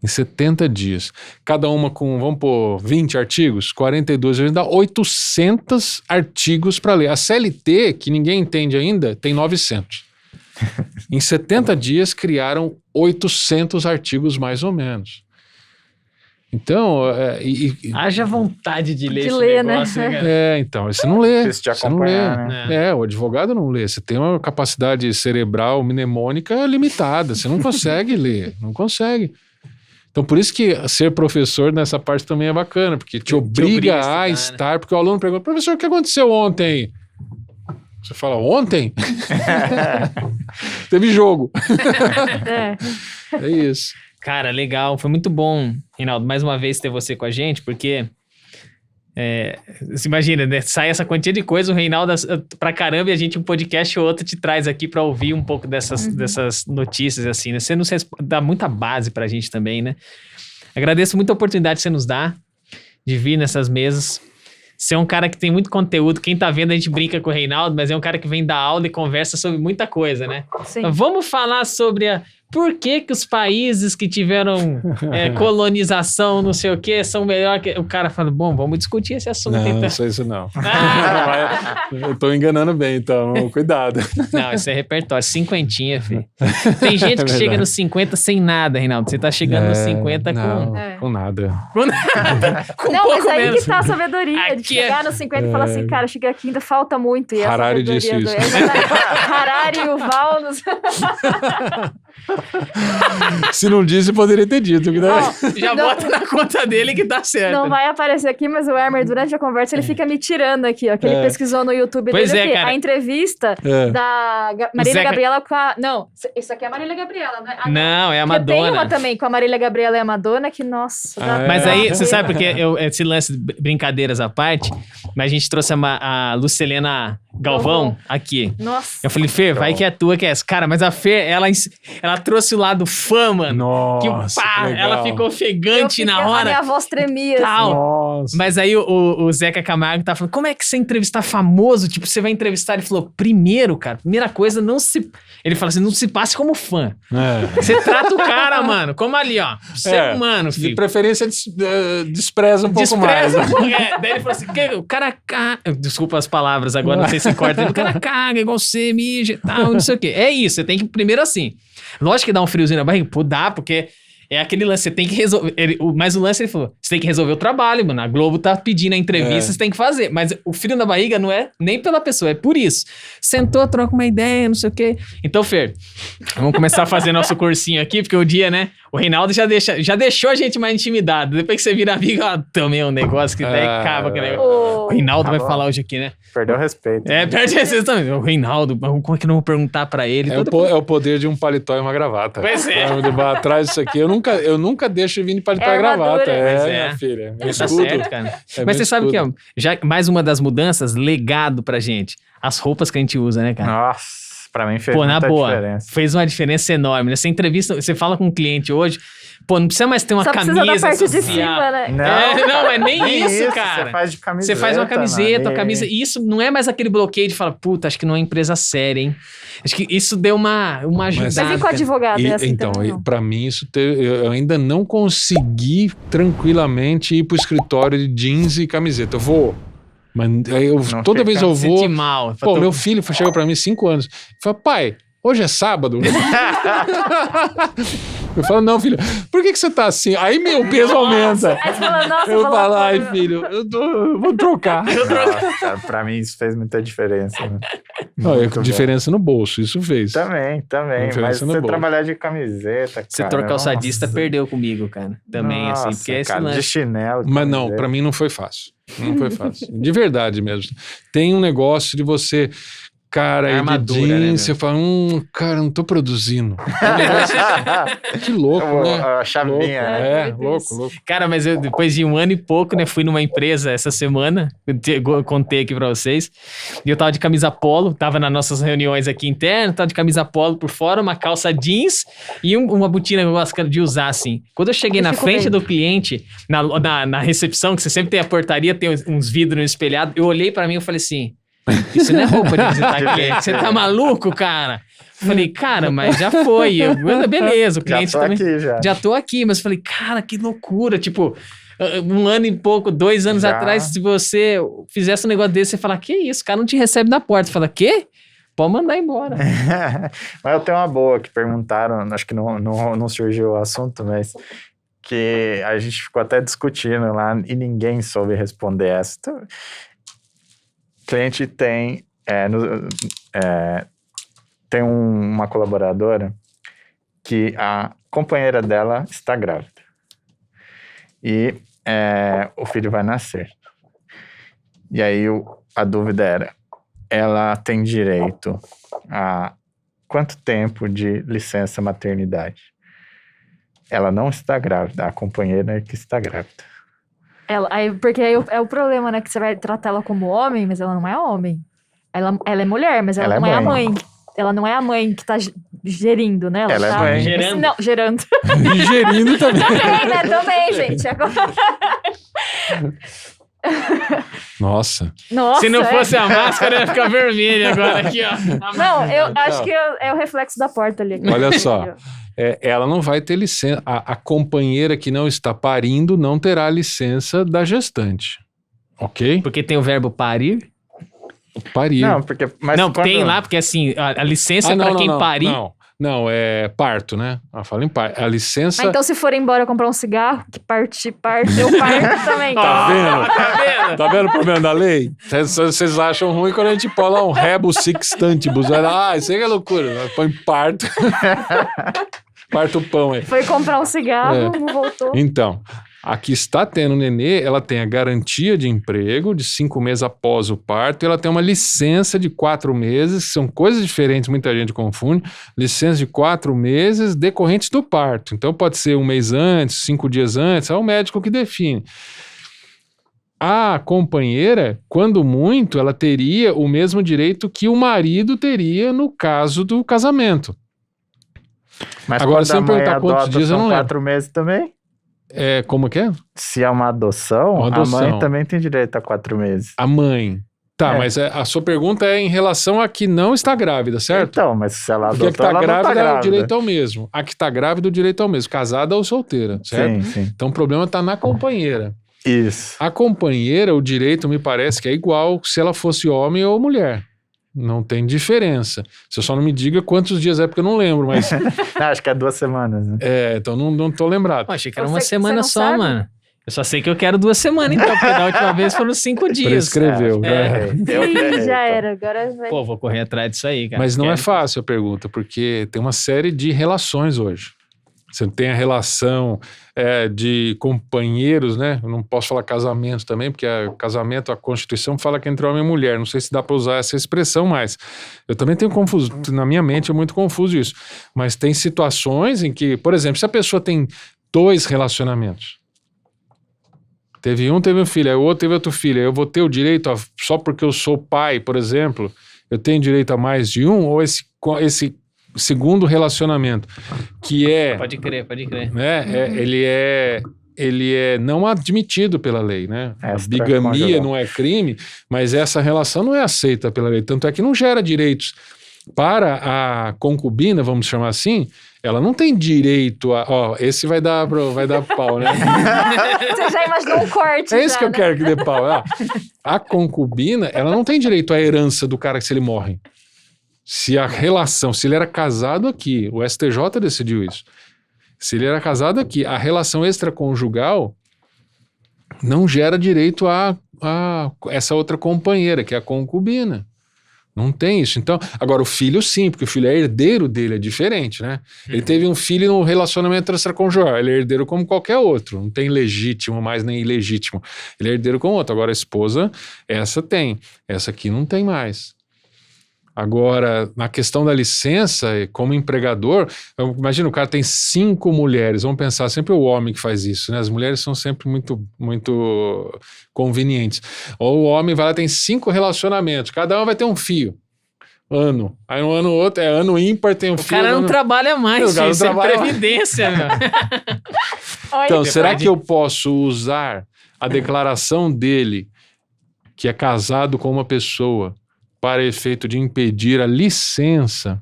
Em 70 dias. Cada uma com, vamos pôr, 20 artigos, 42, a gente dá 800 artigos para ler. A CLT, que ninguém entende ainda, tem 900. Em 70 dias criaram 800 artigos mais ou menos. Então... haja vontade de ler esse negócio, né? Então, você não lê. Difícil de acompanhar, né? O advogado não lê. Você tem uma capacidade cerebral mnemônica limitada. Você não consegue ler. Não consegue. Então, por isso que ser professor nessa parte também é bacana, porque te obriga a estar, né? Porque o aluno pergunta, professor, o que aconteceu ontem? Você fala, ontem? Teve jogo. É isso. Cara, legal. Foi muito bom, Reinaldo, mais uma vez ter você com a gente, porque... você imagina, né? Sai essa quantia de coisa, o Reinaldo pra caramba, e a gente um podcast ou outro te traz aqui pra ouvir um pouco dessas notícias, assim, né? Você nos dá muita base pra gente também, né? Agradeço muito a oportunidade que você nos dá de vir nessas mesas. Você é um cara que tem muito conteúdo. Quem tá vendo, a gente brinca com o Reinaldo, mas é um cara que vem dar aula e conversa sobre muita coisa, né? Sim. Então, vamos falar sobre por que os países que tiveram colonização, não sei o quê, são melhor que... O cara fala, bom, vamos discutir esse assunto. Não, então. não sei isso não. Eu tô enganando bem, então, cuidado. Não, isso é repertório, 50, filho. Tem gente que chega nos 50 sem nada, Reinaldo. Você tá chegando nos 50 com nada. Com nada. Com não, pouco mas aí menos. que tá a sabedoria, de chegar nos 50 e falar assim, cara, cheguei aqui, ainda falta muito. E Harari disse isso. Harari e o Val nos... Se não disse, poderia ter dito. Já bota na conta dele que tá certo. Não vai aparecer aqui, mas o Hermer, durante a conversa, ele fica me tirando aqui, ó. Que ele pesquisou no YouTube pois dele aqui, cara. A entrevista da Marília Gabriela com a... Não, isso aqui é a Marília Gabriela, né? Não, é a Madonna. Madonna. Tem uma também com a Marília Gabriela e a Madonna, que, nossa... Mas aí, você sabe porque esse lance de brincadeiras à parte, mas a gente trouxe a Lucilena Galvão aqui. Nossa. Eu falei, Fer, vai que é tua que é essa. Cara, mas a Fer, ela trouxe o lado fã, mano. Nossa, que ela ficou ofegante na hora. A minha voz tremia. Tal. Nossa. Mas aí o Zeca Camargo tá falando, como é que você entrevistar famoso? Tipo, você vai entrevistar, ele falou, primeiro, cara, primeira coisa, ele fala assim, não se passe como fã. Você trata o cara, mano, como ali, ó, ser humano, filho. De preferência, despreza um pouco mais. Daí ele falou assim, o cara caga, desculpa as palavras agora, não sei se corta, o cara caga igual você, mija e tal, não sei o quê. É isso, você tem que, primeiro assim, lógico que dá um friozinho na barriga, pô, dá, porque é aquele lance, você tem que resolver, mas o lance ele falou, você tem que resolver o trabalho, mano, a Globo tá pedindo a entrevista, você tem que fazer, mas o frio na barriga não é nem pela pessoa, é por isso. Sentou, troca uma ideia, não sei o quê. Então, Fer, vamos começar a fazer nosso cursinho aqui, porque o dia, né, o Reinaldo já deixou a gente mais intimidado, depois que você vira amigo, também é um negócio que daí acaba com o negócio. O Reinaldo vai falar hoje aqui, né? Perdeu o respeito. Perde o respeito também. O Reinaldo, como é que eu não vou perguntar pra ele? É o poder de um paletó e uma gravata. Pois é. Atrás disso aqui, eu nunca deixo vir de paletó e gravata. Minha filha. Tá certo, cara. Mas você sabe que, ó, já mais uma das mudanças, legado pra gente. As roupas que a gente usa, né, cara? Nossa, pra mim fez muita diferença. Fez uma diferença enorme. Nessa entrevista, você fala com um cliente hoje, pô, não precisa mais ter uma só camisa precisa da parte social. de cima, né? Não, é nem isso, cara. Você faz de camiseta. Você faz uma camiseta, camisa. E isso não é mais aquele bloqueio de falar, puta, acho que não é empresa séria, hein? Acho que isso deu uma ajudada. Mas e com o advogado? Então, pra mim, eu ainda não consegui tranquilamente ir pro escritório de jeans e camiseta. Eu vou. Mas toda vez eu vou... Sente mal. Pô, meu filho chegou pra mim 5 anos. Fala, pai, hoje é sábado. Eu falo, não, filho, por que você tá assim? Aí meu peso aumenta. Aí você fala, nossa, Eu vou falo, lá ai, fora. filho, eu vou trocar. Nossa, pra mim isso fez muita diferença. Né? Não, Muito bom. diferença no bolso, isso fez. Também. Mas Diferença no você bolso. trabalhar de camiseta, Você cara, trocar o sadista, nossa. perdeu comigo, cara. Também, assim, Nossa, porque esse cara, de lance... chinelo. de Mas não, camiseta. pra mim não foi fácil. Não foi fácil. De verdade mesmo. Tem um negócio de você, cara, aí de Armadura, jeans, né, meu? você fala, cara, não tô produzindo. É um negócio assim, que louco, né? A chavinha, Louco, né? É, louco. Cara, mas eu, depois de 1 ano e pouco, né, fui numa empresa essa semana, eu contei aqui pra vocês, e eu tava de camisa polo, tava nas nossas reuniões aqui internas, tava de camisa polo por fora, uma calça jeans e uma botina que eu gosto de usar, assim. Quando eu cheguei na ficou frente bem. do cliente, na recepção, que você sempre tem a portaria, tem uns vidros espelhados, eu olhei pra mim e falei assim, isso não é roupa de visitar cliente, você tá maluco, cara? Falei, cara, mas já foi. Beleza, o cliente Já tô também. aqui, já. Já tô aqui, mas falei, cara, que loucura. Tipo, 1 ano e pouco, 2 anos Já. atrás, se você fizesse um negócio desse, você fala, que isso, o cara não te recebe na porta. Você fala, quê? Pode mandar embora. Mas eu tenho uma boa que perguntaram, acho que não surgiu o assunto, mas que a gente ficou até discutindo lá e ninguém soube responder essa. Então, o cliente tem uma colaboradora que a companheira dela está grávida e o filho vai nascer. E aí a dúvida era, ela tem direito a quanto tempo de licença maternidade? Ela não está grávida, a companheira é que está grávida. Porque aí é o problema, né? Que você vai tratar ela como homem, mas ela não é homem. Ela é mulher, mas ela não é a mãe. Ela não é a mãe que tá gerindo, né? Ela é tá mãe. Gerando. Não, gerando. Ingerindo também. Também, né? Também, gente. Agora... Nossa. Nossa, Se não é. fosse a máscara, ia ficar vermelha agora aqui, ó. Não, eu acho que é o reflexo da porta ali. Olha só. Ela não vai ter licença. A companheira que não está parindo não terá licença da gestante. Ok? Porque tem o verbo parir. Parir. Não, porque... Mas não, quando- tem lá, porque assim, a licença é pra quem parir. Não, é parto, né? Ela fala em parto. A licença... Mas então, se for embora comprar um cigarro, que parte, eu parto também. Tá vendo? Tá vendo? Tá vendo o problema da lei? Vocês acham ruim quando a gente põe lá um rebus sextantibus. Isso aí é loucura. Põe parto. Parto o pão aí. Foi comprar um cigarro, não voltou. Então, a que está tendo nenê, ela tem a garantia de emprego de 5 meses após o parto, e ela tem uma licença de 4 meses, que são coisas diferentes, muita gente confunde, licença de 4 meses decorrentes do parto. Então pode ser 1 mês antes, 5 dias antes, é o médico que define. A companheira, quando muito, ela teria o mesmo direito que o marido teria no caso do casamento. Mas Agora, quando se eu a mãe perguntar quantos adota, dias, eu são não lembro. 4 meses também? Como que é? Se é uma adoção, Uma adoção. a mãe também tem direito a 4 meses. A mãe. Tá, É. mas a sua pergunta é em relação a que não está grávida, certo? Então, mas se ela Porque a adotou, que está ela não grávida, tá grávida. o direito é o mesmo. A que está grávida, o direito é o mesmo. Casada ou solteira, certo? Sim, sim. Então o problema está na companheira. Isso. A companheira, o direito me parece que é igual se ela fosse homem ou mulher. Não tem diferença. Você só não me diga quantos dias é, porque eu não lembro, mas... Não, acho que é 2 semanas, né? então não tô lembrado. Pô, achei que era Você- uma você semana não só, sabe? mano. Eu só sei que eu quero 2 semanas, então, porque da última vez foram 5 dias. Prescreveu. É. Eu Ih, errei, já então. era. Agora vai. Pô, vou correr atrás disso aí, cara. Mas não é Quero- fácil a pergunta, porque tem uma série de relações hoje. Você tem a relação de companheiros, né? Eu não posso falar casamento também, porque casamento, a Constituição fala que é entre homem e mulher. Não sei se dá para usar essa expressão mais. Eu também tenho confuso. Na minha mente é muito confuso isso. Mas tem situações em que, por exemplo, se a pessoa tem 2 relacionamentos, teve um filho, aí o outro teve outro filho, aí eu vou ter o direito, só porque eu sou pai, por exemplo, eu tenho direito a mais de um, ou esse segundo relacionamento, que é, Pode crer. né, ele é não admitido pela lei, né? A bigamia Extraconjugal. não é crime, mas essa relação não é aceita pela lei, tanto é que não gera direitos para a concubina, vamos chamar assim. Ela não tem direito a... esse vai dar pau, né? Você já imaginou um corte. É isso já, que eu né? quero que dê pau. A concubina, ela não tem direito à herança do cara se ele morre. Se a relação, se ele era casado aqui, o STJ decidiu isso. Se ele era casado aqui, a relação extraconjugal não gera direito a essa outra companheira, que é a concubina. Não tem isso. Então, agora o filho sim, porque o filho é herdeiro dele, é diferente, né? Ele teve um filho no relacionamento extraconjugal, ele é herdeiro como qualquer outro, não tem legítimo mais nem ilegítimo. Ele é herdeiro como outro. Agora a esposa, essa tem, essa aqui não tem mais. Agora, na questão da licença, como empregador, imagina, o cara tem 5 mulheres, vamos pensar, sempre o homem que faz isso, né? As mulheres são sempre muito, muito convenientes. Ou o homem vai lá, tem 5 relacionamentos, cada um vai ter um fio. Ano. Aí um ano outro, é ano ímpar, tem um fio. O cara não trabalha mais, isso é previdência, meu. Então, será que eu posso usar a declaração dele, que é casado com uma pessoa, para efeito de impedir a licença,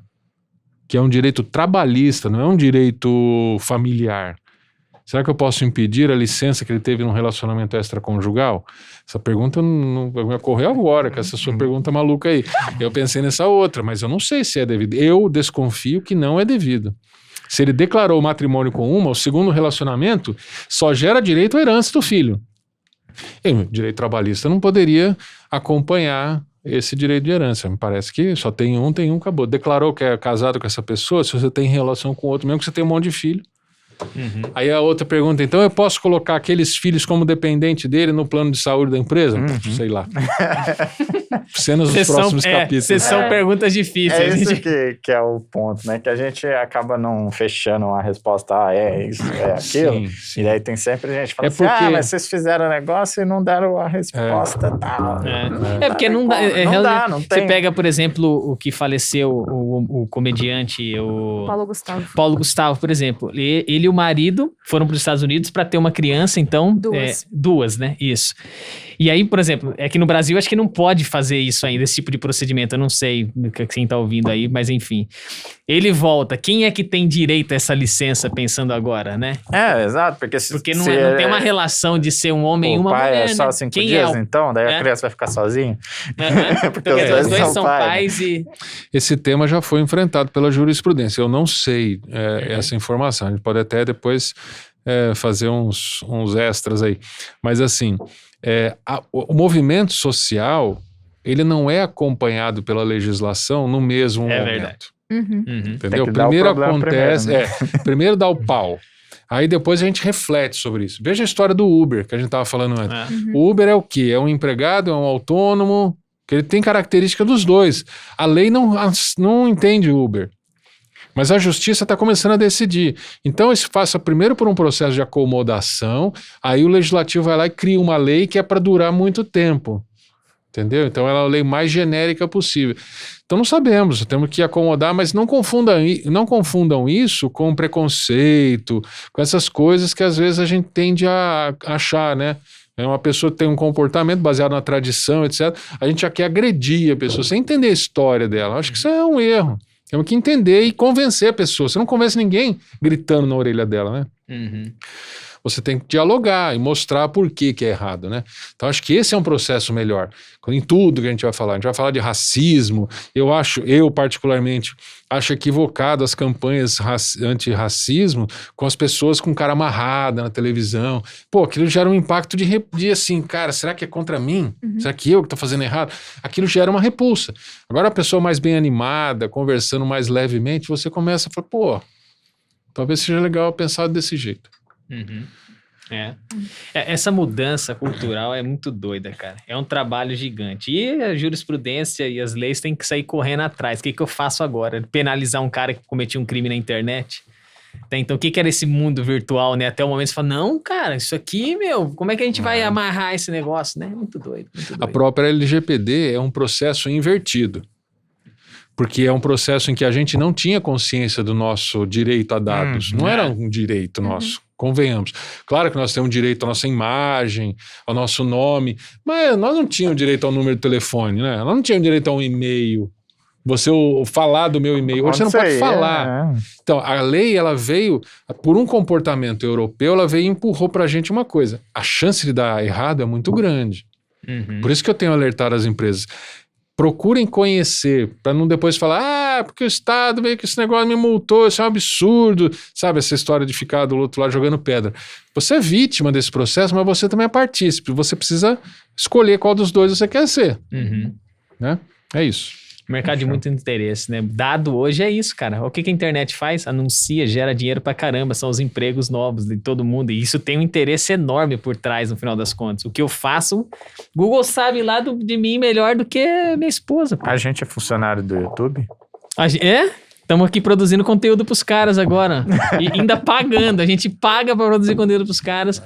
que é um direito trabalhista, não é um direito familiar? Será que eu posso impedir a licença que ele teve num relacionamento extraconjugal? Essa pergunta não me ocorreu agora, com essa sua pergunta maluca aí. Eu pensei nessa outra, mas eu não sei se é devido. Eu desconfio que não é devido. Se ele declarou matrimônio com uma, o segundo relacionamento só gera direito à herança do filho. E o direito trabalhista não poderia acompanhar esse direito de herança. Me parece que só tem um, acabou. Declarou que é casado com essa pessoa, se você tem relação com outro, mesmo que você tenha um monte de filho. Aí a outra pergunta, então eu posso colocar aqueles filhos como dependente dele no plano de saúde da empresa? Sei lá. Cenas dos próximos capítulos. São perguntas difíceis. É isso que é o ponto, né? Que a gente acaba não fechando a resposta, é isso, é aquilo. Sim. E daí tem sempre gente falando assim, mas vocês fizeram o negócio e não deram a resposta tal. Porque não dá. Não você tem. pega, por exemplo, o que faleceu, o comediante, o Paulo Gustavo, por exemplo. Ele e o marido foram para os Estados Unidos para ter uma criança, então... Duas, né? Isso. E aí, por exemplo, é que no Brasil acho que não pode fazer isso ainda, esse tipo de procedimento. Eu não sei quem tá ouvindo aí, mas enfim. Ele volta. Quem é que tem direito a essa licença pensando agora, né? Exato. Porque não tem uma relação de ser um homem e uma mulher, né? O pai é só 5 dias, então? Daí a criança vai ficar sozinha? Porque os dois são pais e... Esse tema já foi enfrentado pela jurisprudência. Eu não sei essa informação. A gente pode até depois fazer uns extras aí. Mas assim... o movimento social, ele não é acompanhado pela legislação no mesmo momento. Verdade. Entendeu? Primeiro acontece... Primeiro dá o pau. Aí depois a gente reflete sobre isso. Veja a história do Uber, que a gente estava falando antes. O Uber é o quê? É um empregado, é um autônomo, que ele tem característica dos dois. A lei não entende o Uber. Mas a justiça está começando a decidir. Então, isso passa primeiro por um processo de acomodação, aí o legislativo vai lá e cria uma lei que é para durar muito tempo. Entendeu? Então, ela é a lei mais genérica possível. Então, não sabemos, temos que acomodar, mas não confundam isso com preconceito, com essas coisas que às vezes a gente tende a achar, né? Uma pessoa que tem um comportamento baseado na tradição, etc. A gente já quer agredir a pessoa sem entender a história dela. Acho que isso é um erro. Temos que entender e convencer a pessoa. Você não convence ninguém gritando na orelha dela, né? Você tem que dialogar e mostrar por que é errado, né? Então, acho que esse é um processo melhor. Em tudo que a gente vai falar. A gente vai falar de racismo. Eu particularmente, acho equivocado as campanhas antirracismo com as pessoas com cara amarrada na televisão. Pô, aquilo gera um impacto de assim, cara, será que é contra mim? Será que eu que tô fazendo errado? Aquilo gera uma repulsa. Agora a pessoa mais bem animada, conversando mais levemente, você começa a falar, pô, talvez seja legal pensar desse jeito. Essa mudança cultural é muito doida, cara. É um trabalho gigante. E a jurisprudência e as leis têm que sair correndo atrás. O que eu faço agora? Penalizar um cara que cometiu um crime na internet? Então, o que era esse mundo virtual, né? Até o momento você fala, não, cara, isso aqui, como é que a gente vai amarrar esse negócio, né? Muito doido. A própria LGPD é um processo invertido. Porque é um processo em que a gente não tinha consciência do nosso direito a dados. Não era um direito nosso, convenhamos. Claro que nós temos direito à nossa imagem, ao nosso nome, mas nós não tínhamos direito ao número de telefone, né? Nós não tínhamos direito a um e-mail. Você falar do meu e-mail. Hoje você não pode falar. Então, a lei, ela veio, por um comportamento europeu, ela veio e empurrou pra gente uma coisa. A chance de dar errado é muito grande. Por isso que eu tenho alertado as empresas. procurem conhecer, para não depois falar, porque o Estado veio que esse negócio me multou, isso é um absurdo, sabe, essa história de ficar do outro lado jogando pedra. Você é vítima desse processo, mas você também é partícipe, você precisa escolher qual dos dois você quer ser, né? É isso. Mercado de muito interesse, né? Dado hoje é isso, cara. O que a internet faz? Anuncia, gera dinheiro pra caramba, são os empregos novos de todo mundo. E isso tem um interesse enorme por trás, no final das contas. O que eu faço, Google sabe lá de mim melhor do que minha esposa. Pô. A gente é funcionário do YouTube? É? Estamos aqui produzindo conteúdo pros caras agora. E ainda pagando. A gente paga pra produzir conteúdo pros caras.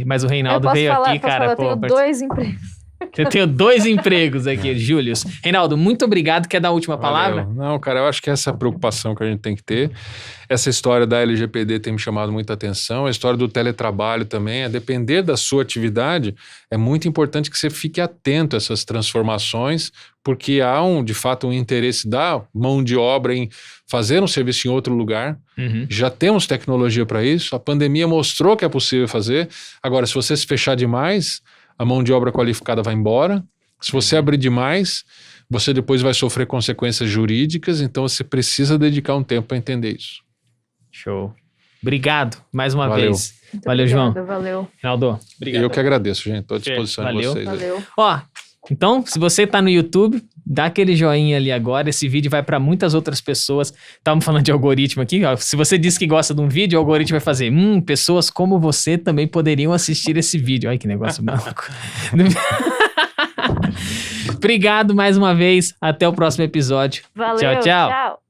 Mas o Reinaldo veio aqui, cara. Eu tenho 2 empregos. Eu tenho 2 empregos aqui, Júlio. Reinaldo, muito obrigado. Quer dar a última palavra? Não, cara, eu acho que essa é a preocupação que a gente tem que ter. Essa história da LGPD tem me chamado muita atenção. A história do teletrabalho também. A depender da sua atividade, é muito importante que você fique atento a essas transformações, porque há, de fato, um interesse da mão de obra em fazer um serviço em outro lugar. Já temos tecnologia para isso. A pandemia mostrou que é possível fazer. Agora, se você se fechar demais, a mão de obra qualificada vai embora. Se você abrir demais, você depois vai sofrer consequências jurídicas, então você precisa dedicar um tempo para entender isso. Show. Obrigado mais uma Valeu. vez. Valeu, João. Valeu. Reinaldo, obrigado. Eu que agradeço, gente. Estou à disposição de Valeu. vocês. Valeu. Ó, então, se você tá no YouTube, dá aquele joinha ali agora. Esse vídeo vai para muitas outras pessoas. Estamos falando de algoritmo aqui. Ó. Se você disse que gosta de um vídeo, o algoritmo vai fazer. Pessoas como você também poderiam assistir esse vídeo. Olha que negócio maluco. Obrigado mais uma vez. Até o próximo episódio. Valeu. Tchau, tchau. Tchau.